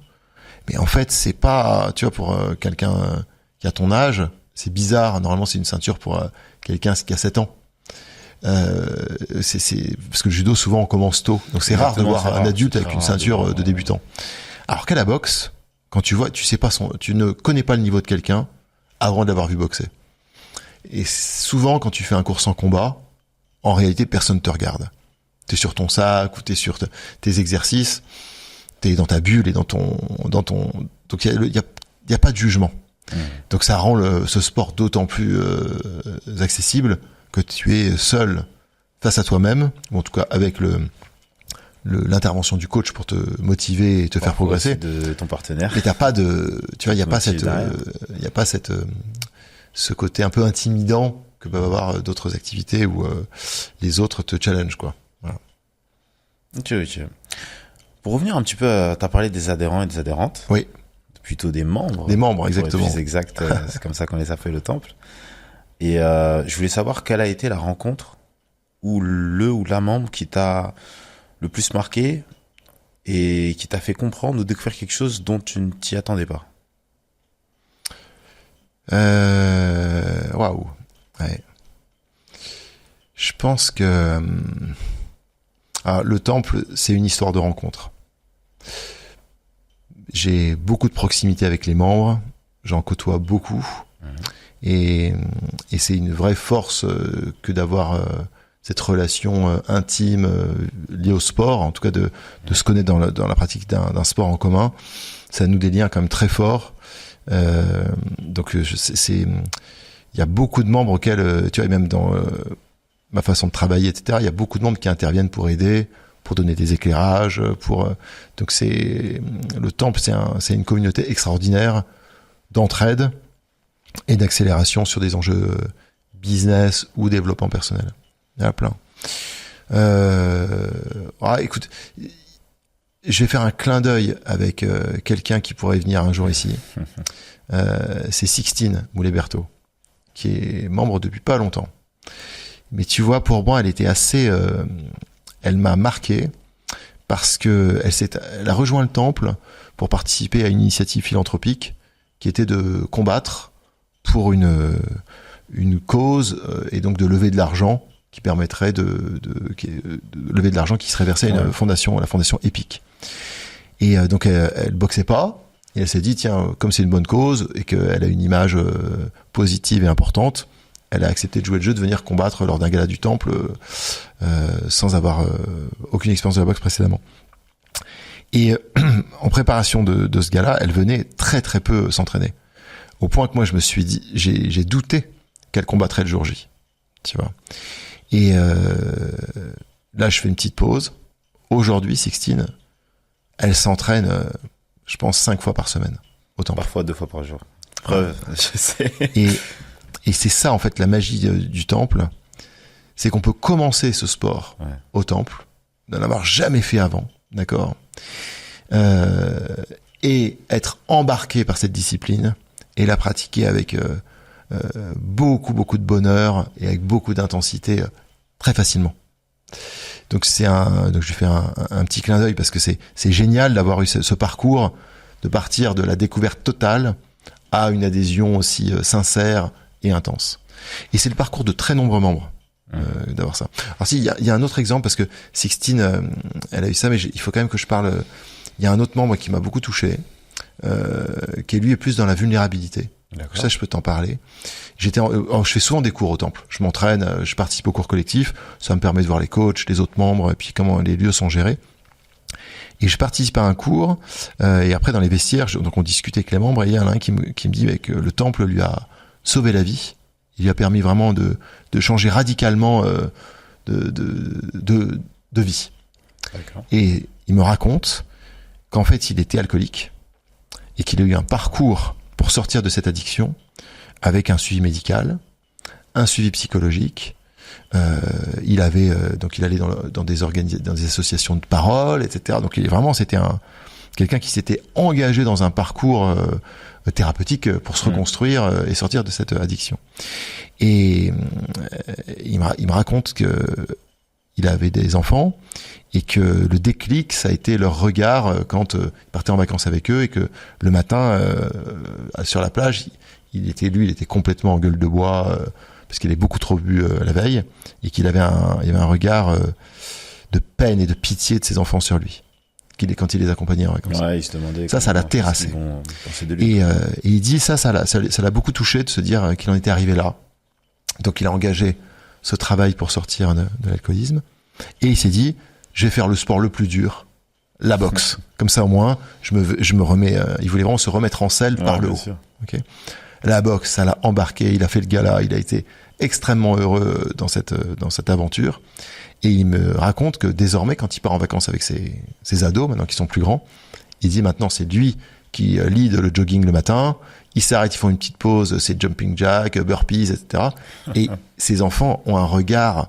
Mais en fait, c'est pas... Tu vois, pour quelqu'un qui a ton âge, c'est bizarre. Normalement, c'est une ceinture pour quelqu'un qui a 7 ans. Parce que le judo souvent on commence tôt, donc c'est rare de voir un adulte avec une ceinture de débutant. Alors qu'à la boxe, quand tu vois, tu ne connais pas le niveau de quelqu'un avant de l'avoir vu boxer. Et souvent quand tu fais un cours sans combat, en réalité personne te regarde. T'es sur ton sac ou t'es sur tes exercices, t'es dans ta bulle et dans ton donc il y a pas de jugement. Donc ça rend ce sport d'autant plus accessible que tu es seul face à toi-même, ou en tout cas avec l'intervention du coach pour te motiver et te faire progresser. De ton partenaire. Mais t'as pas tu vois, il y a pas ce côté un peu intimidant que peuvent avoir d'autres activités où les autres te challenge, quoi. Voilà. Ok. Pour revenir un petit peu, t'as parlé des adhérents et des adhérentes. Oui. Plutôt des membres. Des membres, exactement. C'est exact, c'est comme ça qu'on les appelle le temple. Et je voulais savoir quelle a été la rencontre ou le ou la membre qui t'a le plus marqué et qui t'a fait comprendre ou découvrir quelque chose dont tu ne t'y attendais pas. Waouh. Ouais. Je pense que le temple, c'est une histoire de rencontre. J'ai beaucoup de proximité avec les membres, j'en côtoie beaucoup, et c'est une vraie force que d'avoir cette relation intime liée au sport, en tout cas de se connaître dans la pratique d'un sport en commun. Ça noue des liens quand même très forts. Donc il y a beaucoup de membres auxquels, tu vois, et même dans ma façon de travailler, etc., il y a beaucoup de membres qui interviennent pour aider, pour donner des éclairages, donc le temple, c'est une communauté extraordinaire d'entraide et d'accélération sur des enjeux business ou développement personnel. Il y en a plein. Écoute, je vais faire un clin d'œil avec quelqu'un qui pourrait venir un jour ici. C'est Sixtine Moulet-Berthaud, qui est membre depuis pas longtemps. Mais tu vois, pour moi, elle était assez... elle m'a marqué parce que elle a rejoint le temple pour participer à une initiative philanthropique qui était de combattre pour une cause et donc de lever de l'argent qui permettrait de lever de l'argent qui serait versé à une fondation, la fondation EPIC. Et donc elle boxait pas et elle s'est dit tiens, comme c'est une bonne cause et qu'elle a une image positive et importante, elle a accepté de jouer le jeu, de venir combattre lors d'un gala du temple sans avoir aucune expérience de la boxe précédemment. Et en préparation de ce gala, elle venait très très peu s'entraîner. Au point que moi je me suis dit, j'ai douté qu'elle combattrait le jour J. Tu vois. Et là je fais une petite pause. Aujourd'hui, Sixtine, elle s'entraîne, je pense 5 fois par semaine au temple. Parfois 2 fois par jour. Preuve, je sais. Et c'est ça, en fait, la magie du temple. C'est qu'on peut commencer ce sport au temple, n'en avoir jamais fait avant, d'accord, et être embarqué par cette discipline et la pratiquer avec beaucoup, beaucoup de bonheur et avec beaucoup d'intensité très facilement. Donc donc je fais un petit clin d'œil parce que c'est génial d'avoir eu ce parcours, de partir de la découverte totale à une adhésion aussi sincère et intense. Et c'est le parcours de très nombreux membres d'avoir ça. Alors si, il y a un autre exemple parce que Sixtine, elle a eu ça, mais il faut quand même que je parle. Il y a un autre membre qui m'a beaucoup touché, qui lui est plus dans la vulnérabilité. D'accord. Ça, je peux t'en parler. Je fais souvent des cours au temple. Je m'entraîne, je participe aux cours collectifs. Ça me permet de voir les coachs, les autres membres, et puis comment les lieux sont gérés. Et je participe à un cours, et après dans les vestiaires, donc on discute avec les membres, et il y en a un qui me dit que le temple lui a sauvé la vie. Il lui a permis vraiment de changer radicalement de vie. D'accord. Et il me raconte qu'en fait il était alcoolique et qu'il a eu un parcours pour sortir de cette addiction avec un suivi médical, un suivi psychologique. Il allait dans des associations de parole, etc. Donc c'était quelqu'un qui s'était engagé dans un parcours thérapeutique pour se reconstruire et sortir de cette addiction. Et il me raconte que il avait des enfants et que le déclic, ça a été leur regard quand il partait en vacances avec eux et que le matin, sur la plage, il était complètement en gueule de bois parce qu'il avait beaucoup trop bu la veille et qu'il avait il y avait un regard de peine et de pitié de ses enfants sur lui. Quand il les accompagnait en vacances. Ouais, il se demandait ça l'a terrassé. Et il dit ça l'a beaucoup touché de se dire qu'il en était arrivé là. Donc il a engagé ce travail pour sortir de l'alcoolisme. Et il s'est dit, je vais faire le sport le plus dur, la boxe. Comme ça au moins, je me remets. Il voulait vraiment se remettre en selle par le haut. Okay. La boxe, ça l'a embarqué. Il a fait le gala. Il a été extrêmement heureux dans cette aventure. Et il me raconte que désormais, quand il part en vacances avec ses ados, maintenant qu'ils sont plus grands, il dit maintenant c'est lui qui lead le jogging le matin. Ils s'arrêtent, ils font une petite pause, c'est jumping jack, burpees, etc. Et ses enfants ont un regard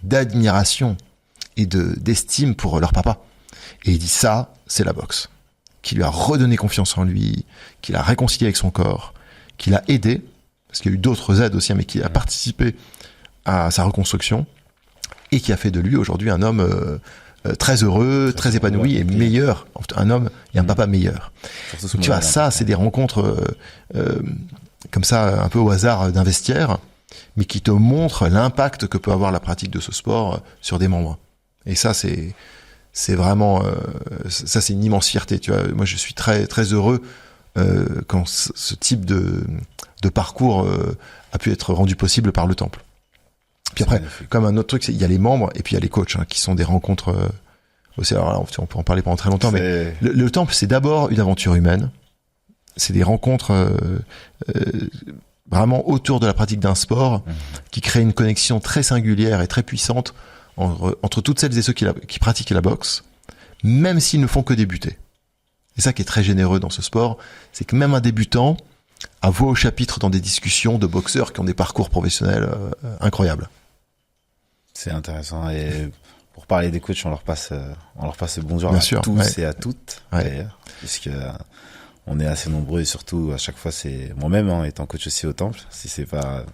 d'admiration et d'estime pour leur papa. Et il dit ça, c'est la boxe. Qui lui a redonné confiance en lui, qui l'a réconcilié avec son corps, qui l'a aidé, parce qu'il y a eu d'autres aides aussi, mais qui a participé à sa reconstruction, et qui a fait de lui aujourd'hui un homme très heureux, très épanoui et meilleur. Un homme et un papa meilleur. Donc, tu vois, ça, c'est des rencontres comme ça, un peu au hasard d'un vestiaire, mais qui te montrent l'impact que peut avoir la pratique de ce sport sur des membres. Et ça, c'est vraiment, ça, c'est une immense fierté. Tu vois, moi, je suis très très heureux quand ce type de parcours a pu être rendu possible par le temple. Puis après, comme un autre truc, il y a les membres et puis il y a les coachs qui sont des rencontres aussi. Alors là, on peut en parler pendant très longtemps, mais le temple, c'est d'abord une aventure humaine. C'est des rencontres vraiment autour de la pratique d'un sport qui crée une connexion très singulière et très puissante entre toutes celles et ceux qui pratiquent la boxe, même s'ils ne font que débuter. C'est ça qui est très généreux dans ce sport, c'est que même un débutant a voix au chapitre dans des discussions de boxeurs qui ont des parcours professionnels incroyables. C'est intéressant. Et pour parler des coachs, on leur passe le bonjour Bien à sûr, tous et à toutes, d'ailleurs, puisque on est assez nombreux et surtout à chaque fois c'est moi-même étant coach aussi au temple. Si c'est pas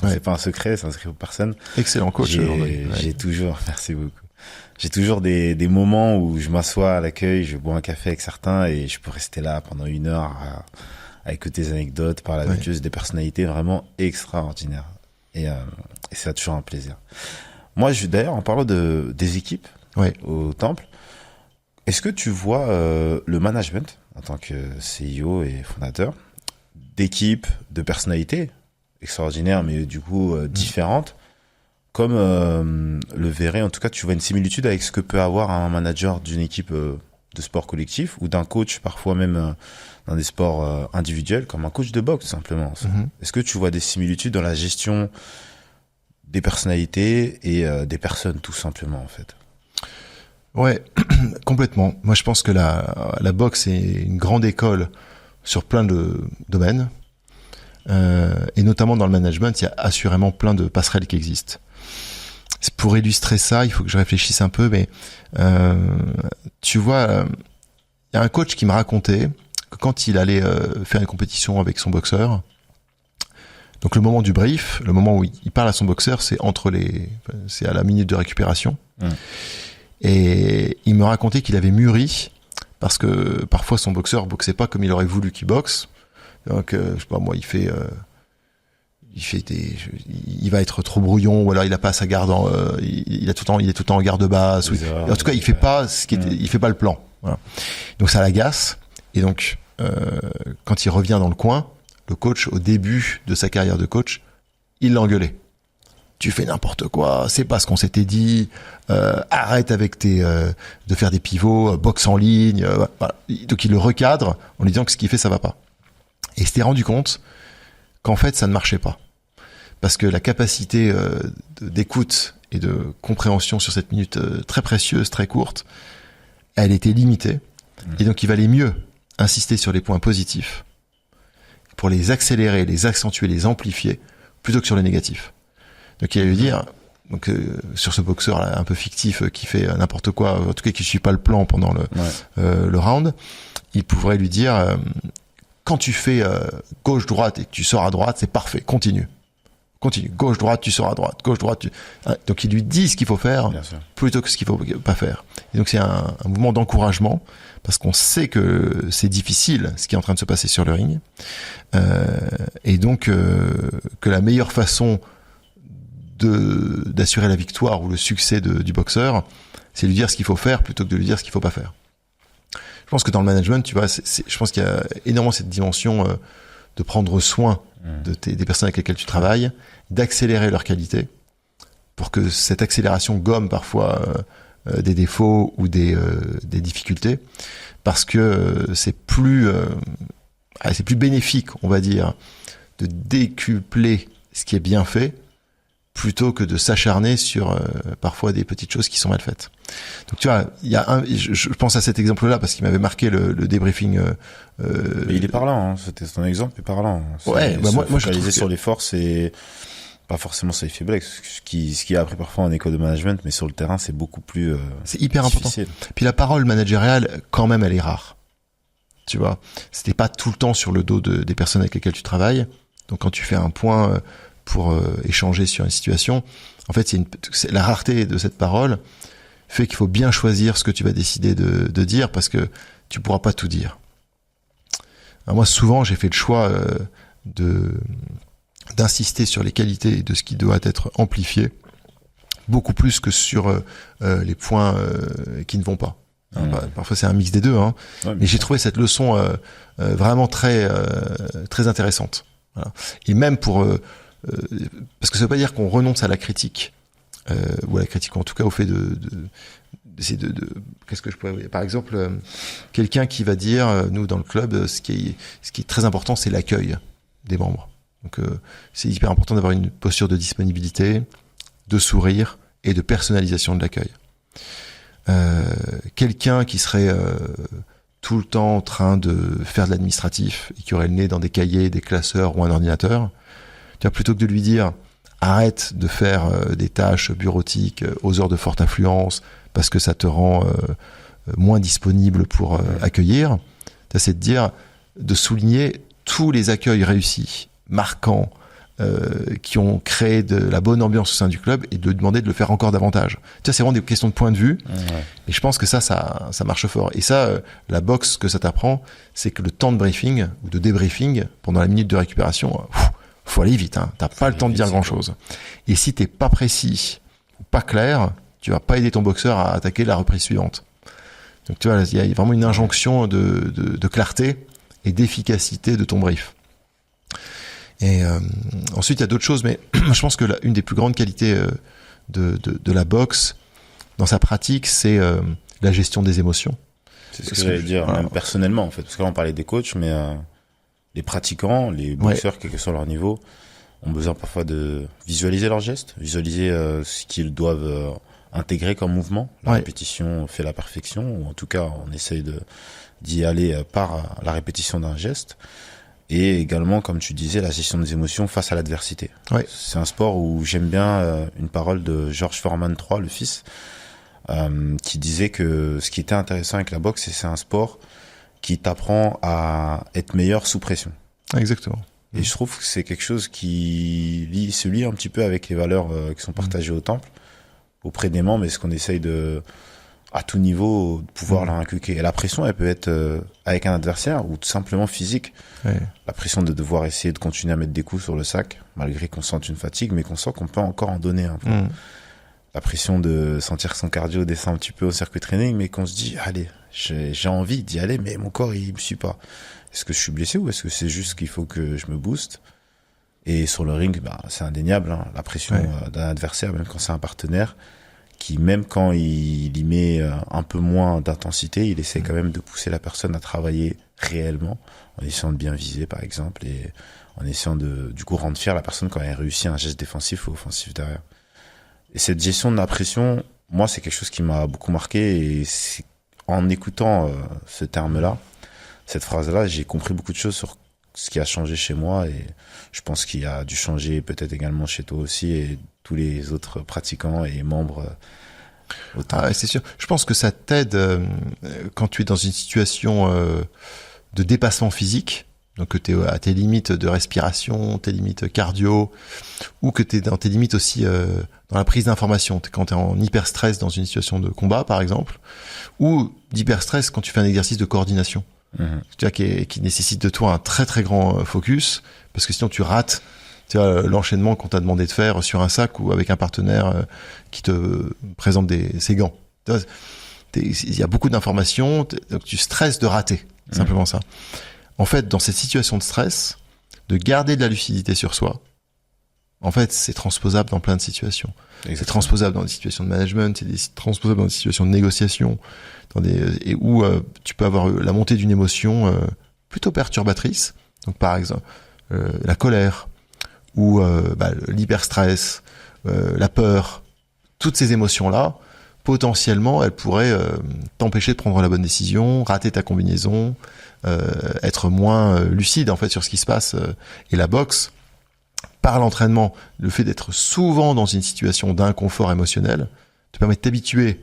c'est pas un secret, c'est un secret pour personne. Excellent coach. J'ai toujours, merci beaucoup. J'ai toujours des moments où je m'assois à l'accueil, je bois un café avec certains et je peux rester là pendant 1 heure à écouter des anecdotes, parler avec eux, des personnalités vraiment extraordinaires. Et c'est toujours un plaisir. Moi, d'ailleurs, en parlant des équipes au temple, est-ce que tu vois le management en tant que CEO et fondateur d'équipes, de personnalités extraordinaires, mais du coup différentes, comme le verrait, en tout cas, tu vois une similitude avec ce que peut avoir un manager d'une équipe de sport collectif ou d'un coach, parfois même dans des sports individuels, comme un coach de boxe, tout simplement. Est-ce que tu vois des similitudes dans la gestion des personnalités et des personnes, tout simplement, en fait? Ouais, complètement. Moi, je pense que la boxe est une grande école sur plein de domaines. Et notamment dans le management, il y a assurément plein de passerelles qui existent. Pour illustrer ça, il faut que je réfléchisse un peu, mais tu vois, il y a un coach qui me racontait que quand il allait faire une compétition avec son boxeur, donc le moment du brief, le moment où il parle à son boxeur, c'est c'est à la minute de récupération. Et il me racontait qu'il avait mûri parce que parfois son boxeur boxait pas comme il aurait voulu qu'il boxe. Donc je sais pas moi, il va être trop brouillon ou alors il a pas sa garde il est tout le temps en garde basse. En tout cas, il fait pas il fait pas le plan. Voilà. Donc ça l'agace. Et donc quand il revient dans le coin, le coach, au début de sa carrière de coach, il l'engueulait. Tu fais n'importe quoi, c'est pas ce qu'on s'était dit, arrête avec de faire des pivots, boxe en ligne. Voilà. Donc il le recadre en lui disant que ce qu'il fait, ça va pas. Et il s'était rendu compte qu'en fait, ça ne marchait pas. Parce que la capacité d'écoute et de compréhension sur cette minute très précieuse, très courte, elle était limitée. Et donc il valait mieux insister sur les points positifs pour les accélérer, les accentuer, les amplifier, plutôt que sur les négatifs. Donc il allait lui dire, sur ce boxeur là, un peu fictif qui fait n'importe quoi, en tout cas qui suit pas le plan pendant le round, il pourrait lui dire quand tu fais gauche-droite et que tu sors à droite, c'est parfait, continue, gauche-droite, tu sors à droite, gauche-droite, donc il lui dit ce qu'il faut faire plutôt que ce qu'il faut pas faire. Et donc c'est un mouvement d'encouragement parce qu'on sait que c'est difficile ce qui est en train de se passer sur le ring, et donc que la meilleure façon d'assurer la victoire ou le succès du boxeur, c'est lui dire ce qu'il faut faire plutôt que de lui dire ce qu'il faut pas faire. Je pense que dans le management, tu vois, je pense qu'il y a énormément cette dimension de prendre soin des personnes avec lesquelles tu travailles, d'accélérer leur qualité pour que cette accélération gomme parfois des défauts ou des difficultés, parce que c'est plus bénéfique, on va dire, de décupler ce qui est bien fait plutôt que de s'acharner sur parfois des petites choses qui sont mal faites. Donc tu vois, je pense à cet exemple-là parce qu'il m'avait marqué le débriefing. Mais il est parlant, c'était ton exemple est parlant. Ouais, moi je focaliser sur les forces et pas forcément safe et black, ce qui est appris parfois en école de management, mais sur le terrain, c'est beaucoup plus c'est hyper difficile. important. Puis la parole managériale, quand même, elle est rare. Tu vois, c'était pas tout le temps sur le dos des personnes avec lesquelles tu travailles. Donc quand tu fais un point pour échanger sur une situation, en fait, la rareté de cette parole fait qu'il faut bien choisir ce que tu vas décider de dire, parce que tu pourras pas tout dire. Alors moi, souvent, j'ai fait le choix d'insister sur les qualités de ce qui doit être amplifié, beaucoup plus que sur les points qui ne vont pas. Parfois c'est un mix des deux, hein. Ouais, mais j'ai trouvé cette leçon vraiment très très intéressante. Voilà. Et même parce que ça veut pas dire qu'on renonce à la critique, ou à la critique, en tout cas au fait d'essayer qu'est-ce que je pourrais, par exemple, quelqu'un qui va dire, nous dans le club, ce qui est très important, c'est l'accueil des membres. Donc c'est hyper important d'avoir une posture de disponibilité, de sourire et de personnalisation de l'accueil. Quelqu'un qui serait tout le temps en train de faire de l'administratif et qui aurait le nez dans des cahiers, des classeurs ou un ordinateur, tu vois, plutôt que de lui dire arrête de faire des tâches bureautiques aux heures de forte affluence parce que ça te rend moins disponible pour accueillir, c'est de souligner tous les accueils réussis, marquants, qui ont créé de la bonne ambiance au sein du club, et de lui demander de le faire encore davantage. Tu vois, c'est vraiment des questions de point de vue. Ouais. Et je pense que ça marche fort. Et ça, la boxe, que ça t'apprend, c'est que le temps de briefing ou de débriefing pendant la minute de récupération, faut aller vite, hein. T'as pas le temps de dire grand chose. Et si t'es pas précis ou pas clair, tu vas pas aider ton boxeur à attaquer la reprise suivante. Donc tu vois, il y a vraiment une injonction de clarté et d'efficacité de ton brief. Et ensuite, il y a d'autres choses, mais je pense que une des plus grandes qualités de la boxe dans sa pratique, c'est la gestion des émotions. C'est ce que j'allais dire, même personnellement, en fait. Parce que là, on parlait des coachs, mais les pratiquants, les boxeurs, quel que soit leur niveau, ont besoin parfois de visualiser leurs gestes, visualiser ce qu'ils doivent intégrer comme mouvement. La répétition fait la perfection, ou en tout cas, on essaye d'y aller par la répétition d'un geste. Et également, comme tu disais, la gestion des émotions face à l'adversité. Ouais. C'est un sport où j'aime bien une parole de George Foreman III, le fils, qui disait que ce qui était intéressant avec la boxe, c'est un sport qui t'apprend à être meilleur sous pression. Exactement. Et je trouve que c'est quelque chose qui se lie un petit peu avec les valeurs qui sont partagées au temple, auprès des membres, et ce qu'on essaye à tout niveau, de pouvoir leur inculquer. Et la pression, elle peut être avec un adversaire ou tout simplement physique. Ouais. La pression de devoir essayer de continuer à mettre des coups sur le sac, malgré qu'on sente une fatigue, mais qu'on sent qu'on peut encore en donner un peu. La pression de sentir que son cardio descend un petit peu au circuit training, mais qu'on se dit, allez, j'ai envie d'y aller, mais mon corps, il me suit pas. Est-ce que je suis blessé ou est-ce que c'est juste qu'il faut que je me booste? Et sur le ring, c'est indéniable, hein, la pression d'un adversaire, même quand c'est un partenaire, qui même quand il y met un peu moins d'intensité, il essaie quand même de pousser la personne à travailler réellement, en essayant de bien viser par exemple, et en essayant de du coup rendre fier la personne quand elle réussit un geste défensif ou offensif derrière. Et cette gestion de la pression, moi c'est quelque chose qui m'a beaucoup marqué, et en écoutant ce terme-là, cette phrase-là, j'ai compris beaucoup de choses sur ce qui a changé chez moi, et je pense qu'il a dû changer peut-être également chez toi aussi et tous les autres pratiquants et membres. C'est sûr. Je pense que ça t'aide quand tu es dans une situation de dépassement physique, donc que tu es à tes limites de respiration, tes limites cardio, ou que tu es dans tes limites aussi dans la prise d'information, quand tu es en hyper stress dans une situation de combat par exemple, ou d'hyper stress quand tu fais un exercice de coordination. Tu vois, qui nécessite de toi un très très grand focus, parce que sinon tu rates, tu vois, l'enchaînement qu'on t'a demandé de faire sur un sac ou avec un partenaire qui te présente ses gants. Il y a beaucoup d'informations, donc tu stresses de rater, simplement ça. En fait, dans cette situation de stress, de garder de la lucidité sur soi, en fait, c'est transposable dans plein de situations. Exactement. C'est transposable dans des situations de management, c'est transposable dans des situations de négociation, et où tu peux avoir la montée d'une émotion plutôt perturbatrice. Donc par exemple, la colère, ou l'hyperstress, la peur, toutes ces émotions-là, potentiellement, elles pourraient t'empêcher de prendre la bonne décision, rater ta combinaison, être moins lucide en fait sur ce qui se passe. Et la boxe par l'entraînement, le fait d'être souvent dans une situation d'inconfort émotionnel te permet de t'habituer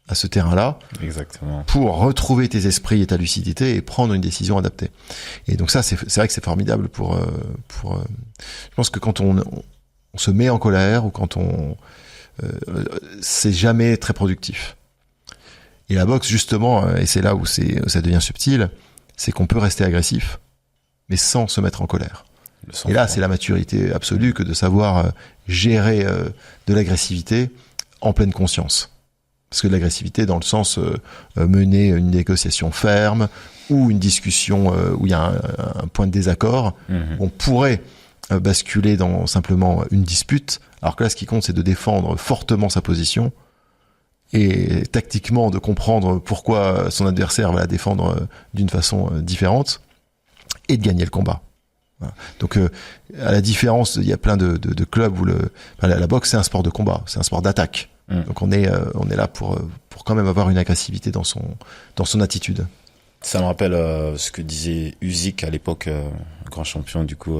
à ce terrain-là. Exactement. Pour retrouver tes esprits et ta lucidité et prendre une décision adaptée. Et donc ça, c'est vrai que c'est formidable je pense que quand on se met en colère ou quand c'est jamais très productif. Et la boxe, justement, et c'est là où ça devient subtil, c'est qu'on peut rester agressif, mais sans se mettre en colère. Et là, c'est la maturité absolue que de savoir gérer de l'agressivité en pleine conscience. Parce que de l'agressivité dans le sens mener une négociation ferme ou une discussion où il y a un point de désaccord, on pourrait basculer dans simplement une dispute, alors que là, ce qui compte, c'est de défendre fortement sa position et tactiquement de comprendre pourquoi son adversaire va la défendre d'une façon différente et de gagner le combat. Voilà. Donc, à la différence, il y a plein de clubs où la boxe, c'est un sport de combat, c'est un sport d'attaque. Donc, on est là pour quand même avoir une agressivité dans son attitude. Ça me rappelle ce que disait Usyk à l'époque, grand champion du coup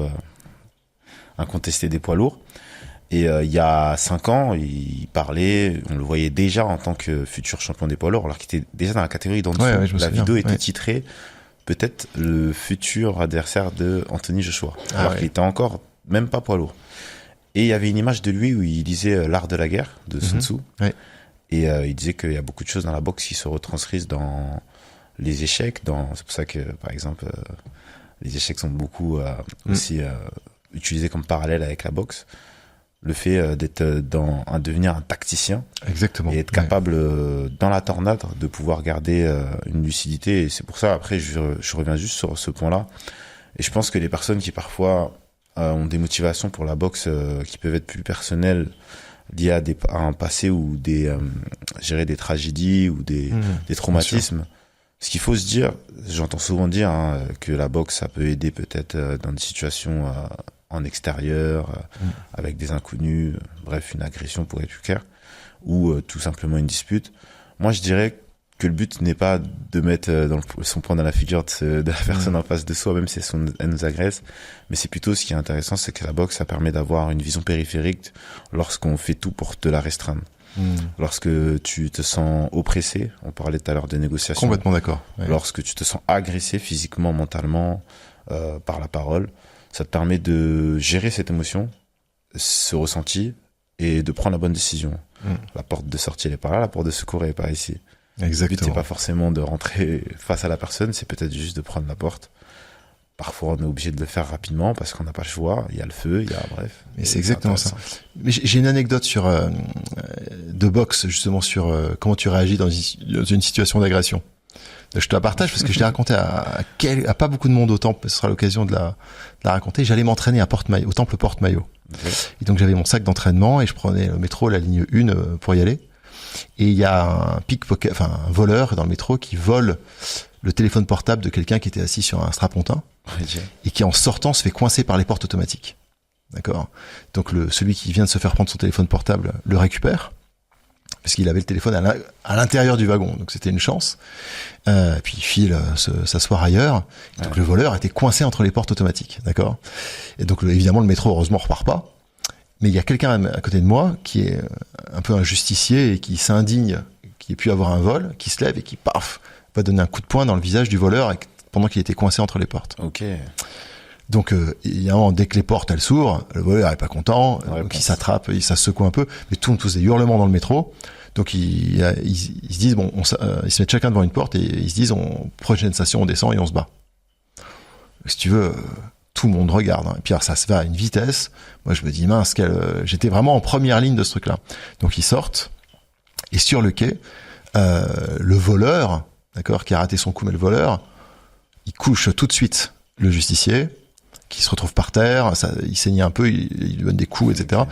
incontesté des poids lourds. Et il y a 5 ans, il parlait, on le voyait déjà en tant que futur champion des poids lourds, alors qu'il était déjà dans la catégorie d'en dessous. La vidéo était titrée peut-être le futur adversaire de Anthony Joshua, alors qu'il était encore même pas poids lourd. Et il y avait une image de lui où il disait l'art de la guerre de Sun Tzu. Et il disait qu'il y a beaucoup de choses dans la boxe qui se retranscrivent dans les échecs. C'est pour ça que, par exemple, les échecs sont beaucoup aussi utilisés comme parallèle avec la boxe. Le fait d'être devenir un tacticien. Exactement. Et être capable, dans la tornade, de pouvoir garder une lucidité. Et c'est pour ça, après, je reviens juste sur ce point-là. Et je pense que les personnes qui parfois ont des motivations pour la boxe qui peuvent être plus personnelles, liées à un passé ou des tragédies ou des traumatismes. Ce qu'il faut se dire, j'entends souvent dire que la boxe, ça peut aider peut-être dans des situations en extérieur, avec des inconnus, bref, une agression pour être plus clair, ou tout simplement une dispute. Moi, je dirais que le but n'est pas de mettre son poing dans la figure de la personne en face de soi, même si elle nous agresse, mais c'est plutôt ce qui est intéressant, c'est que la boxe, ça permet d'avoir une vision périphérique lorsqu'on fait tout pour te la restreindre. Lorsque tu te sens oppressé, on parlait tout à l'heure de négociation. Complètement d'accord. Ouais. Lorsque tu te sens agressé physiquement, mentalement, par la parole, ça te permet de gérer cette émotion, ce ressenti, et de prendre la bonne décision. La porte de sortie, elle est par là, la porte de secours, elle est par ici. Exactement. Le but, c'est pas forcément de rentrer face à la personne, c'est peut-être juste de prendre la porte. Parfois, on est obligé de le faire rapidement parce qu'on n'a pas le choix. Il y a le feu, bref. Mais c'est exactement ça. Mais j'ai une anecdote de boxe, justement, sur comment tu réagis dans une situation d'agression. Je te la partage parce que je l'ai raconté à pas beaucoup de monde au temple. Ce sera l'occasion de la raconter. J'allais m'entraîner au temple Porte-Maillot. Okay. Et donc, j'avais mon sac d'entraînement et je prenais le métro, la ligne 1 pour y aller. Et il y a un voleur dans le métro qui vole le téléphone portable de quelqu'un qui était assis sur un strapontin et qui, en sortant, se fait coincer par les portes automatiques. D'accord. Donc celui qui vient de se faire prendre son téléphone portable le récupère parce qu'il avait le téléphone à l'intérieur du wagon, donc c'était une chance. Puis il file s'asseoir ailleurs. Et donc le voleur était coincé entre les portes automatiques. D'accord. Et donc évidemment le métro heureusement repart pas. Mais il y a quelqu'un à côté de moi qui est un peu un justicier et qui s'indigne, qui ait pu avoir un vol, qui se lève et qui, paf, va donner un coup de poing dans le visage du voleur pendant qu'il était coincé entre les portes. Ok. Donc, évidemment, dès que les portes, elles s'ouvrent, le voleur est pas content, donc il s'attrape, ça se secoue un peu, mais tous des hurlements dans le métro. Donc, ils se disent, ils se mettent chacun devant une porte et ils se disent, prochaine station, on descend et on se bat. Si tu veux, tout le monde regarde, hein. Et puis alors, ça se va à une vitesse. Moi, je me dis, mince, j'étais vraiment en première ligne de ce truc-là. Donc, ils sortent, et sur le quai, le voleur, d'accord, qui a raté son coup, mais le voleur, il couche tout de suite le justicier, qui se retrouve par terre, il saignait un peu, il lui donne des coups, etc.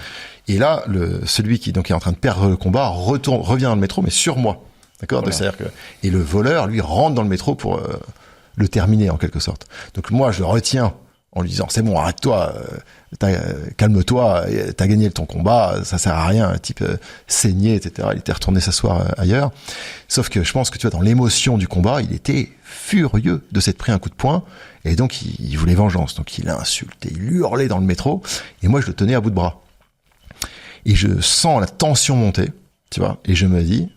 Et là, celui qui donc est en train de perdre le combat revient dans le métro, mais sur moi, d'accord. Voilà. Donc, c'est-à-dire que le voleur, lui, rentre dans le métro pour le terminer en quelque sorte. Donc moi, je le retiens en lui disant c'est bon, arrête-toi, calme-toi, t'as gagné ton combat, ça sert à rien, un type saigné, etc. Il était retourné s'asseoir ailleurs. Sauf que je pense que tu vois, dans l'émotion du combat, il était furieux de s'être pris un coup de poing, et donc il voulait vengeance. Donc il a insulté, il hurlait dans le métro, et moi je le tenais à bout de bras. Et je sens la tension monter, tu vois, et je me dis,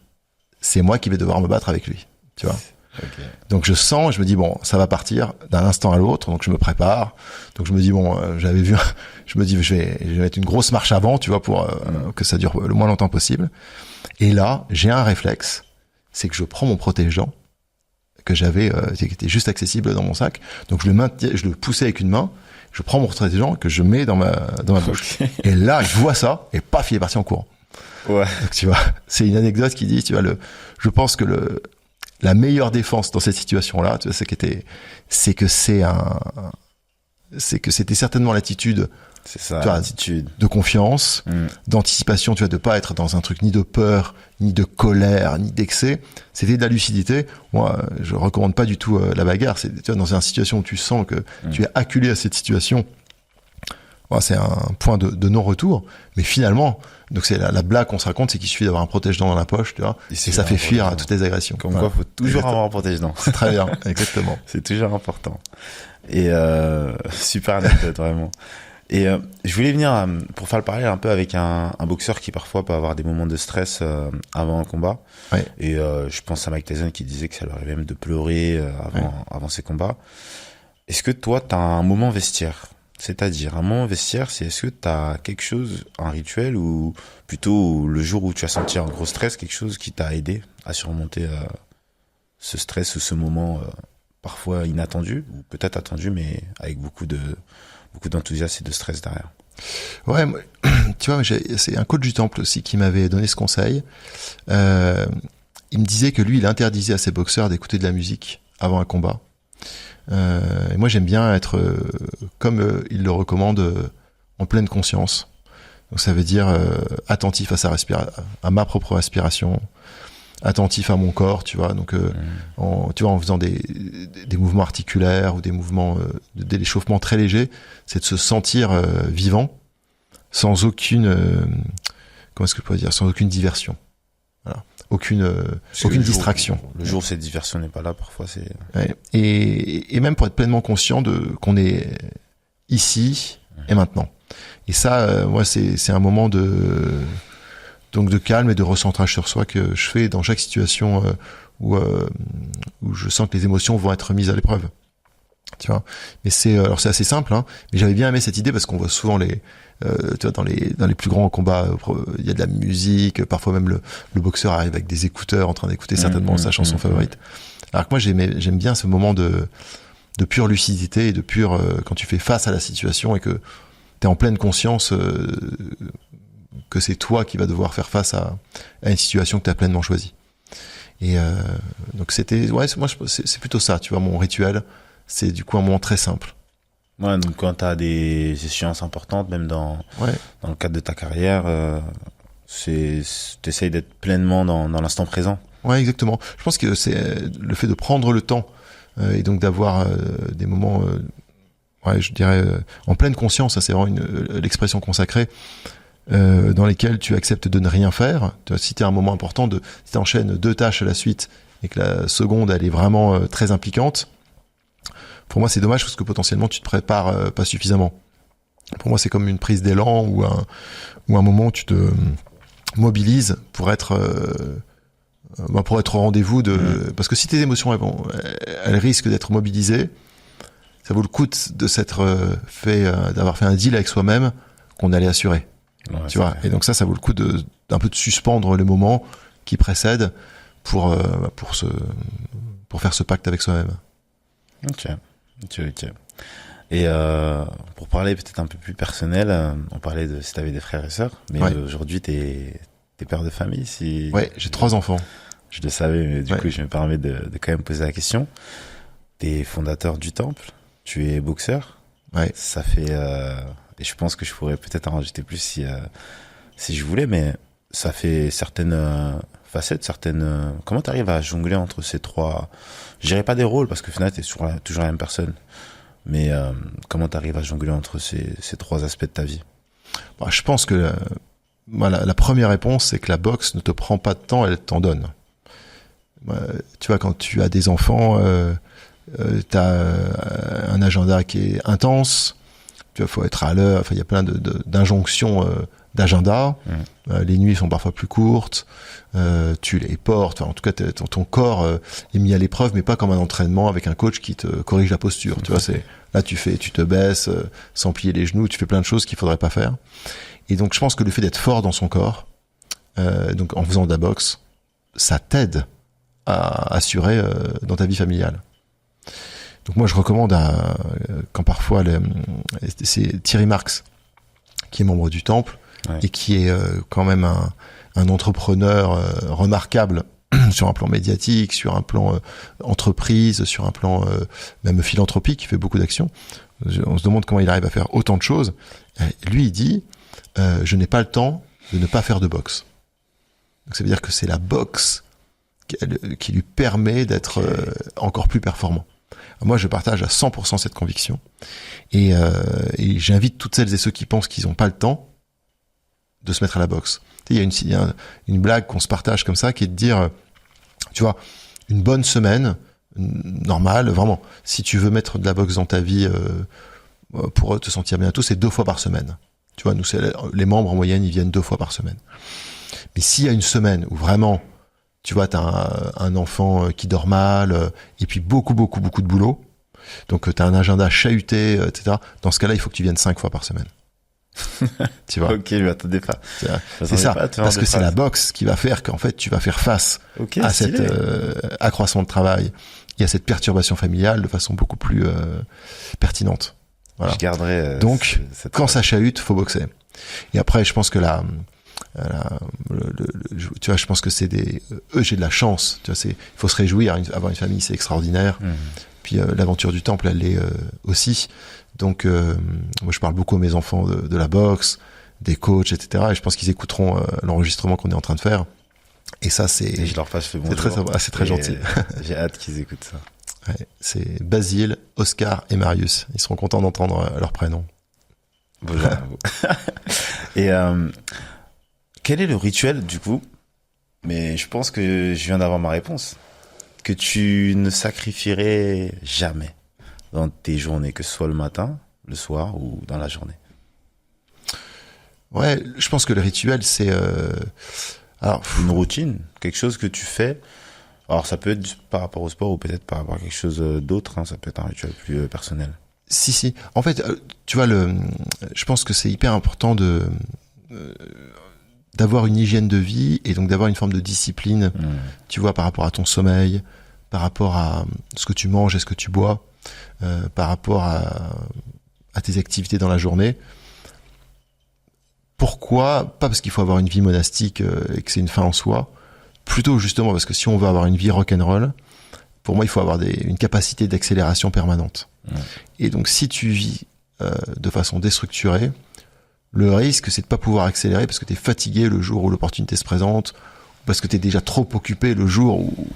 c'est moi qui vais devoir me battre avec lui, tu vois. Okay. Donc je sens, je me dis bon, ça va partir d'un instant à l'autre, donc je me prépare. Donc je me dis bon, j'avais vu, je me dis je vais mettre une grosse marche avant, tu vois, pour que ça dure le moins longtemps possible. Et là, j'ai un réflexe, c'est que je prends mon protège-dents que j'avais, qui était juste accessible dans mon sac. Donc je le poussais avec une main. Je prends mon protège-dents que je mets dans ma bouche. Okay. Et là, je vois ça et paf, il est parti en courant. Ouais. Donc tu vois, c'est une anecdote qui dit, tu vois, je pense que la meilleure défense dans cette situation-là, tu vois, c'est que c'était certainement l'attitude, c'est ça, tu vois, l'attitude de confiance, d'anticipation, tu vois, de pas être dans un truc ni de peur, ni de colère, ni d'excès. C'était de la lucidité. Moi, je recommande pas du tout la bagarre. C'est, tu vois, dans une situation où tu sens que tu es acculé à cette situation. C'est un point de non-retour, mais finalement, donc c'est la blague qu'on se raconte, c'est qu'il suffit d'avoir un protège-dents dans la poche, tu vois, et ça fait fuir à toutes les agressions. Comme quoi, faut toujours avoir un protège-dents. C'est très bien, exactement. C'est toujours important. Et super anecdote, vraiment. Et je voulais venir pour faire le parallèle un peu avec un boxeur qui parfois peut avoir des moments de stress avant un combat. Ouais. Et je pense à Mike Tyson qui disait que ça lui arrivait même de pleurer avant ses combats. Est-ce que toi, t'as un moment vestiaire? C'est-à-dire, un moment vestiaire, c'est est-ce que tu as quelque chose, un rituel, ou plutôt le jour où tu as senti un gros stress, quelque chose qui t'a aidé à surmonter ce stress ou ce moment parfois inattendu, ou peut-être attendu, mais avec beaucoup d'enthousiasme et de stress derrière. Ouais, moi, tu vois, c'est un coach du temple aussi qui m'avait donné ce conseil. Il me disait que lui, il interdisait à ses boxeurs d'écouter de la musique avant un combat. Et moi j'aime bien être comme il le recommande en pleine conscience. Donc ça veut dire attentif à à ma propre respiration, attentif à mon corps, tu vois. Donc en faisant des mouvements articulaires ou des mouvements de l'échauffement très léger, c'est de se sentir vivant sans aucune comment est-ce que je pourrais dire, sans aucune diversion. Voilà. Aucune distraction. Le jour où cette diversion n'est pas là, parfois c'est... Ouais. Et même pour être pleinement conscient qu'on est ici et maintenant. Et ça, moi, c'est un moment de calme et de recentrage sur soi que je fais dans chaque situation où je sens que les émotions vont être mises à l'épreuve. Tu vois. Mais c'est assez simple, hein. Mais j'avais bien aimé cette idée parce qu'on voit souvent tu vois, dans les plus grands combats, il y a de la musique, parfois même le boxeur arrive avec des écouteurs en train d'écouter certainement sa chanson favorite. Alors que moi j'aime bien ce moment de pure lucidité et de pure quand tu fais face à la situation et que t'es en pleine conscience que c'est toi qui vas devoir faire face à une situation que t'as pleinement choisie. Et donc c'est plutôt ça, tu vois, mon rituel, c'est du coup un moment très simple. Ouais, donc quand tu as des échéances importantes, même dans le cadre de ta carrière, tu essayes d'être pleinement dans l'instant présent. Ouais, exactement. Je pense que c'est le fait de prendre le temps et donc d'avoir des moments, je dirais, en pleine conscience, ça c'est vraiment l'expression consacrée, dans lesquels tu acceptes de ne rien faire. Si tu as un moment important, si tu enchaînes 2 tâches à la suite et que la seconde, elle est vraiment très impliquante, pour moi, c'est dommage parce que potentiellement, tu te prépares pas suffisamment. Pour moi, c'est comme une prise d'élan ou un moment où tu te mobilises pour être au rendez-vous parce que si tes émotions, elles risquent d'être mobilisées, ça vaut le coup de s'être d'avoir fait un deal avec soi-même qu'on allait assurer. Ouais, tu vois. Et donc ça vaut le coup d'un peu de suspendre les moments qui précèdent pour faire ce pacte avec soi-même. Ok. Et pour parler peut-être un peu plus personnel, on parlait de si t'avais des frères et sœurs, mais aujourd'hui t'es père de famille. Ouais, j'ai 3 enfants. Je le savais, mais du coup je me permets de quand même poser la question. T'es fondateur du Temple, tu es boxeur. Ouais. Ça fait et je pense que je pourrais peut-être en rajouter plus si je voulais, mais ça fait certaines facettes, comment t'arrives à jongler entre ces 3? Je dirais pas des rôles parce que finalement t'es toujours la même personne. Mais comment t'arrives à jongler entre ces trois aspects de ta vie? Bah, je pense que la première réponse, c'est que la boxe ne te prend pas de temps, elle t'en donne. Tu vois, quand tu as des enfants, tu as un agenda qui est intense, tu vois, faut être à l'heure, enfin, il y a plein d'injonctions d'agenda. Les nuits sont parfois plus courtes, tu les portes, en tout cas ton corps est mis à l'épreuve, mais pas comme un entraînement avec un coach qui te corrige la posture. Tu vois, c'est là tu te baisses sans plier les genoux, tu fais plein de choses qu'il faudrait pas faire. Et donc je pense que le fait d'être fort dans son corps, donc en faisant de la boxe, ça t'aide à assurer dans ta vie familiale. Donc moi je recommande quand parfois c'est Thierry Marx qui est membre du Temple, ouais, et qui est quand même un entrepreneur remarquable sur un plan médiatique, sur un plan entreprise, sur un plan même philanthropique, qui fait beaucoup d'actions. On se demande comment il arrive à faire autant de choses. Lui, il dit je n'ai pas le temps de ne pas faire de boxe. Donc ça veut dire que c'est la boxe qui lui permet d'être encore plus performant. Moi, je partage à 100% cette conviction, et j'invite toutes celles et ceux qui pensent qu'ils n'ont pas le temps de se mettre à la boxe. Il y a une blague qu'on se partage comme ça, qui est de dire, tu vois, une bonne semaine normale, vraiment, si tu veux mettre de la boxe dans ta vie pour te sentir bien à tout, c'est 2 fois par semaine. Tu vois, nous, les membres en moyenne, ils viennent 2 fois par semaine. Mais s'il y a une semaine où vraiment, tu vois, t'as un enfant qui dort mal, et puis beaucoup de boulot, donc t'as un agenda chahuté, etc. Dans ce cas-là, il faut que tu viennes 5 fois par semaine. Tu vois. Ok, je m'attendais pas. C'est ça, parce que c'est la boxe qui va faire qu'en fait, tu vas faire face à cet accroissement de travail et à cette perturbation familiale de façon beaucoup plus pertinente. Voilà. Je garderai. Donc, quand ça chahute, faut boxer. Et après, je pense que tu vois, je pense que j'ai de la chance. Tu vois, il faut se réjouir. Avoir une famille, c'est extraordinaire. Puis l'aventure du Temple, elle l'est aussi. Donc, moi, je parle beaucoup à mes enfants de la boxe, des coachs, etc. Et je pense qu'ils écouteront l'enregistrement qu'on est en train de faire. Et ça, et je leur fais bonjour. C'est très gentil. J'ai hâte qu'ils écoutent ça. Ouais, c'est Basile, Oscar et Marius. Ils seront contents d'entendre leurs prénoms. Bonjour à vous. Et quel est le rituel, du coup? Mais je pense que je viens d'avoir ma réponse. Que tu ne sacrifierais jamais dans tes journées, que ce soit le matin, le soir ou dans la journée. Ouais, je pense que le rituel, c'est une routine, quelque chose que tu fais. Alors ça peut être par rapport au sport ou peut-être par rapport à quelque chose d'autre, hein, ça peut être un rituel plus personnel. Si. En fait, tu vois, je pense que c'est hyper important d'avoir une hygiène de vie et donc d'avoir une forme de discipline, tu vois, par rapport à ton sommeil, par rapport à ce que tu manges et ce que tu bois, par rapport à tes activités dans la journée. Pourquoi? Pas parce qu'il faut avoir une vie monastique et que c'est une fin en soi, plutôt justement parce que si on veut avoir une vie rock'n'roll, pour moi il faut avoir une capacité d'accélération permanente. Et donc si tu vis de façon déstructurée, le risque c'est de pas pouvoir accélérer parce que tu es fatigué le jour où l'opportunité se présente, ou parce que tu es déjà trop occupé le jour où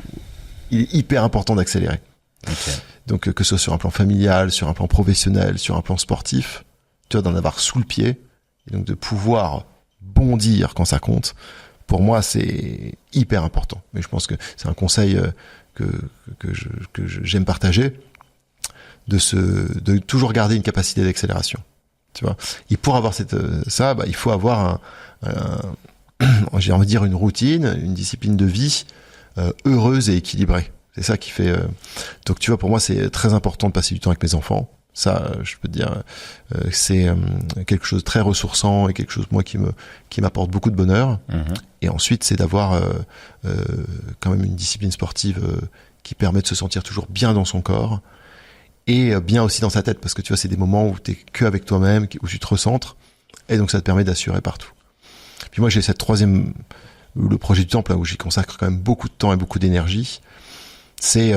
il est hyper important d'accélérer. Okay. Donc que ce soit sur un plan familial, sur un plan professionnel, sur un plan sportif, tu vois, d'en avoir sous le pied, et donc de pouvoir bondir quand ça compte, pour moi c'est hyper important. Mais je pense que c'est un conseil que j'aime partager, de toujours garder une capacité d'accélération. Tu vois. Et pour avoir il faut avoir j'ai envie de dire une routine, une discipline de vie heureuse et équilibrée. C'est ça qui fait. Donc tu vois, pour moi, c'est très important de passer du temps avec mes enfants. Ça, je peux te dire, c'est quelque chose de très ressourçant et quelque chose moi qui m'apporte beaucoup de bonheur. Et ensuite, c'est d'avoir quand même une discipline sportive qui permet de se sentir toujours bien dans son corps et bien aussi dans sa tête, parce que tu vois, c'est des moments où t'es que avec toi-même, où tu te recentres, et donc ça te permet d'assurer partout. Puis moi, j'ai le projet du Temple, là, où j'y consacre quand même beaucoup de temps et beaucoup d'énergie. Il y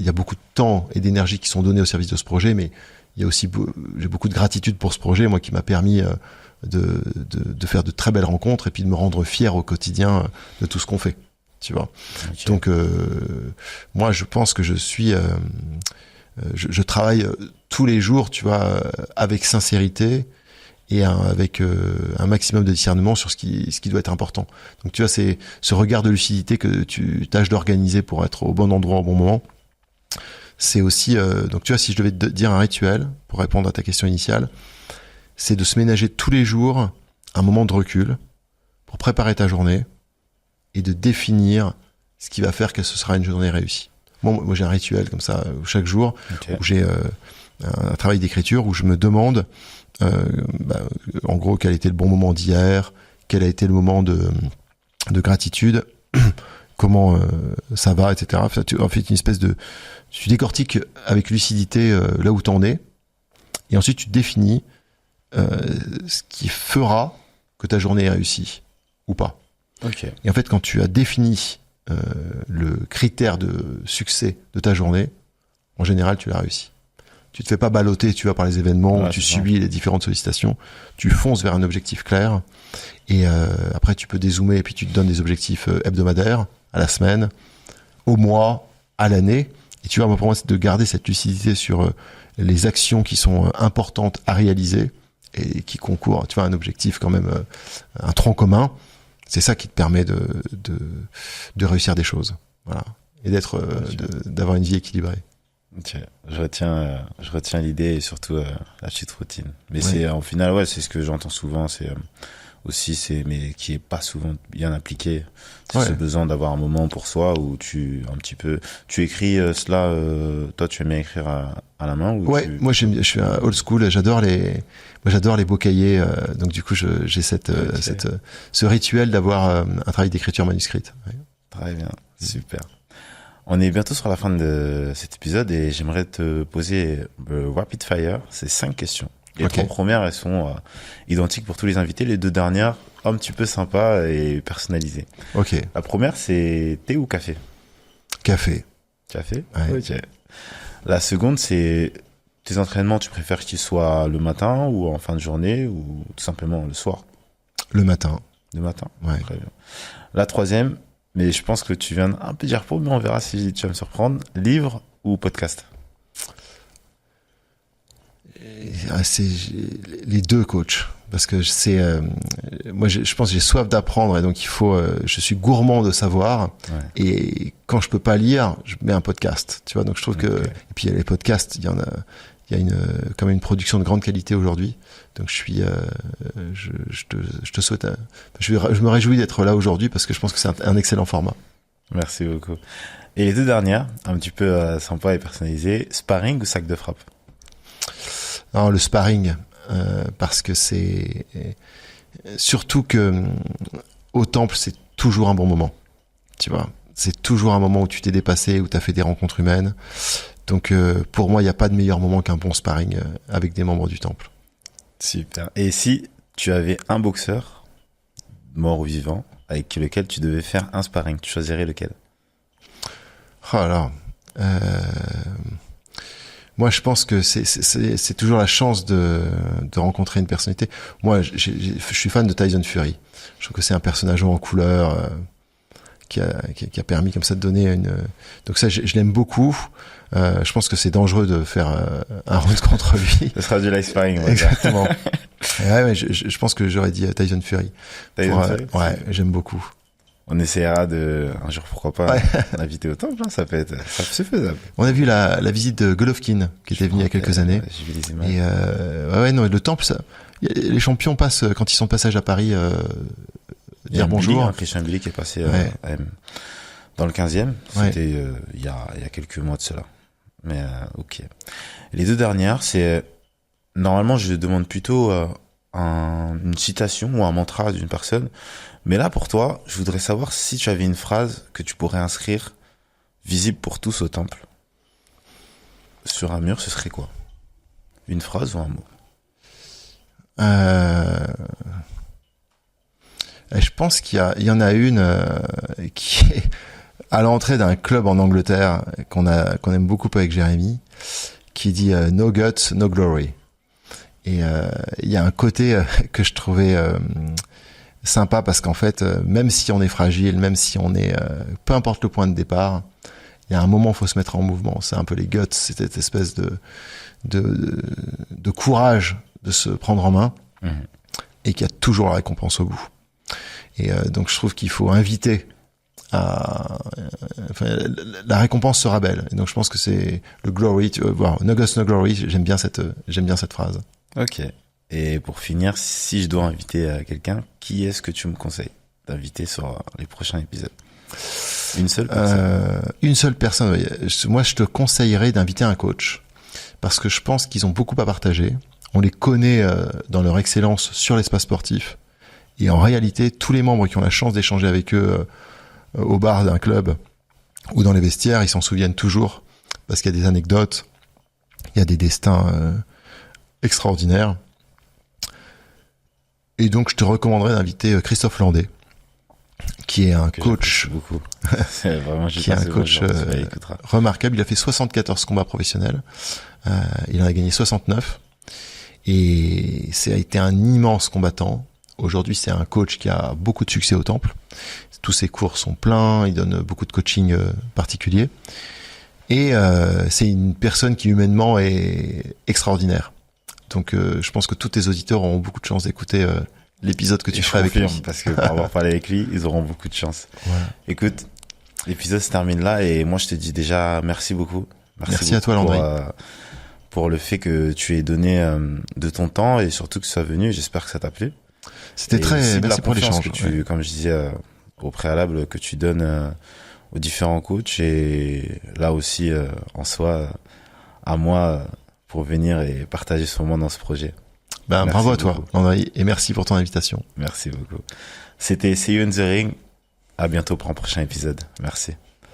a beaucoup de temps et d'énergie qui sont donnés au service de ce projet, mais il y a aussi j'ai beaucoup de gratitude pour ce projet, moi, qui m'a permis de faire de très belles rencontres et puis de me rendre fier au quotidien de tout ce qu'on fait, tu vois. Okay. Donc moi je pense que je suis je travaille tous les jours, tu vois, avec sincérité et avec un maximum de discernement sur ce qui doit être important. Donc tu vois, c'est ce regard de lucidité que tu tâches d'organiser pour être au bon endroit au bon moment. C'est aussi donc tu vois, si je devais te dire un rituel pour répondre à ta question initiale, c'est de se ménager tous les jours un moment de recul pour préparer ta journée et de définir ce qui va faire que ce sera une journée réussie. Moi j'ai un rituel comme ça chaque jour où j'ai un travail d'écriture où je me demande en gros quel a été le bon moment d'hier, quel a été le moment de gratitude, comment ça va, etc. En fait, une espèce de... Tu décortiques avec lucidité là où t'en es, et ensuite tu définis ce qui fera que ta journée est réussie ou pas. Ok. Et en fait, quand tu as défini le critère de succès de ta journée, en général, tu l'as réussi. Tu te fais pas balloter, tu vas par les événements, Ouais, tu subis les différentes sollicitations, tu fonces vers un objectif clair, et après tu peux dézoomer et puis tu te donnes des objectifs hebdomadaires, à la semaine, au mois, à l'année, et tu vois, pour moi, c'est de garder cette lucidité sur les actions qui sont importantes à réaliser et qui concourent, tu vois, un objectif quand même, un tronc commun. C'est ça qui te permet de réussir des choses, voilà, et d'avoir une vie équilibrée. Ok. Je retiens l'idée et surtout la petite routine. Mais Ouais. c'est en final, ouais, c'est ce que j'entends souvent, c'est aussi, mais qui est pas souvent bien appliqué. C'est Ouais. ce besoin d'avoir un moment pour soi où tu écris cela. Toi, tu aimes bien écrire à la main ou Ouais, moi je suis un old school, j'adore les beaux cahiers, donc du coup j'ai ce rituel d'avoir un travail d'écriture manuscrite. Ouais. Très bien, super. On est bientôt sur la fin de cet épisode et j'aimerais te poser rapid fire. C'est 5 questions. Les Ok. 3 premières, elles sont identiques pour tous les invités. Les 2 dernières, un petit peu sympa et personnalisées. Ok, La première, c'est thé ou café? café. Café? Ouais. Ok. La seconde, c'est tes entraînements, tu préfères qu'ils soient le matin ou en fin de journée ou tout simplement le soir? Le matin. Le matin? Ouais. Très bien. La troisième, mais je pense que tu viens un peu dire pour, mais on verra si tu vas me surprendre. Livre ou podcast? C'est les deux, coach, parce que c'est moi je pense que j'ai soif d'apprendre et donc il faut je suis gourmand de savoir, Ouais. et quand je peux pas lire, je mets un podcast, tu vois, donc je trouve que, Ok. et puis les podcasts, il y a quand même une production de grande qualité aujourd'hui, donc je suis je te souhaite je me réjouis d'être là aujourd'hui parce que je pense que c'est un excellent format. Merci beaucoup. Et les 2 dernières, un petit peu sympa et personnalisées, sparring ou sac de frappe? Alors, le sparring, parce que c'est surtout que au temple, c'est toujours un bon moment, tu vois. C'est toujours un moment où tu t'es dépassé, où tu as fait des rencontres humaines. Donc pour moi, il n'y a pas de meilleur moment qu'un bon sparring avec des membres du temple. Super. Et si tu avais un boxeur, mort ou vivant, avec lequel tu devais faire un sparring, tu choisirais lequel? Oh alors, moi je pense que c'est toujours la chance de rencontrer une personnalité. Moi, je suis fan de Tyson Fury. Je trouve que c'est un personnage haut en couleur qui a permis comme ça de donner une. Donc ça, je l'aime beaucoup. Je pense que c'est dangereux de faire un round contre lui. Ce sera du live sparring. Ouais. Exactement. Ouais, je pense que j'aurais dit Tyson Fury. Tyson Fury, ouais, j'aime beaucoup. On essaiera un jour, pourquoi pas, Ouais. l'inviter au temple, hein, ça c'est faisable. On a vu la visite de Golovkin qui était venu il y a quelques années. J'ai vu les images. Et ouais, non, le temple, ça, les champions passent quand ils sont de passage à Paris Il y a dire bonjour. Billy, Christian Billy qui est passé Ouais. dans le 15e. Ouais. C'était il y a quelques mois de cela. Mais ok. Les 2 dernières, c'est normalement je demande plutôt une citation ou un mantra d'une personne. Mais là pour toi, je voudrais savoir si tu avais une phrase que tu pourrais inscrire visible pour tous au temple sur un mur, ce serait quoi? Une phrase ou un mot? Je pense qu'il y en a une qui est à l'entrée d'un club en Angleterre qu'on aime beaucoup avec Jérémy, qui dit no guts, no glory. Et il y a un côté que je trouvais sympa parce qu'en fait, même si on est fragile, même si on est, peu importe le point de départ, Il y a un moment, il faut se mettre en mouvement. C'est un peu les guts, c'est cette espèce de courage de se prendre en main et qu'il y a toujours la récompense au bout. Et donc je trouve qu'il faut inviter la récompense sera belle. Et donc je pense que c'est le glory, no guts, no glory. J'aime bien cette phrase. Ok. Et pour finir, si je dois inviter quelqu'un, qui est-ce que tu me conseilles d'inviter sur les prochains épisodes? Une seule personne? Une seule personne. Moi, je te conseillerais d'inviter un coach parce que je pense qu'ils ont beaucoup à partager. On les connaît dans leur excellence sur l'espace sportif. Et en réalité, tous les membres qui ont la chance d'échanger avec eux au bar d'un club ou dans les vestiaires, ils s'en souviennent toujours parce qu'il y a des anecdotes, il y a des destins extraordinaires. Et donc, je te recommanderais d'inviter Christophe Landé, qui est un coach, beaucoup. C'est vraiment qui est un coach remarquable. Il a fait 74 combats professionnels. Il en a gagné 69. Et ça a été un immense combattant. Aujourd'hui, c'est un coach qui a beaucoup de succès au Temple. Tous ses cours sont pleins. Il donne beaucoup de coaching particulier. Et c'est une personne qui humainement est extraordinaire. Donc, je pense que tous tes auditeurs auront beaucoup de chance d'écouter l'épisode que tu feras avec lui. Parce que pour avoir parlé avec lui, ils auront beaucoup de chance. Voilà. Écoute, l'épisode se termine là et moi, je te dis déjà merci beaucoup. Merci à toi, Landry. Pour le fait que tu aies donné de ton temps et surtout que tu sois venu. J'espère que ça t'a plu. C'était très... Merci pour l'échange. Comme je disais au préalable, que tu donnes aux différents coachs et là aussi, en soi, à moi, pour venir et partager ce moment dans ce projet. Bravo à toi, Landry, et merci pour ton invitation. Merci beaucoup. C'était See You in the Ring. À bientôt pour un prochain épisode. Merci.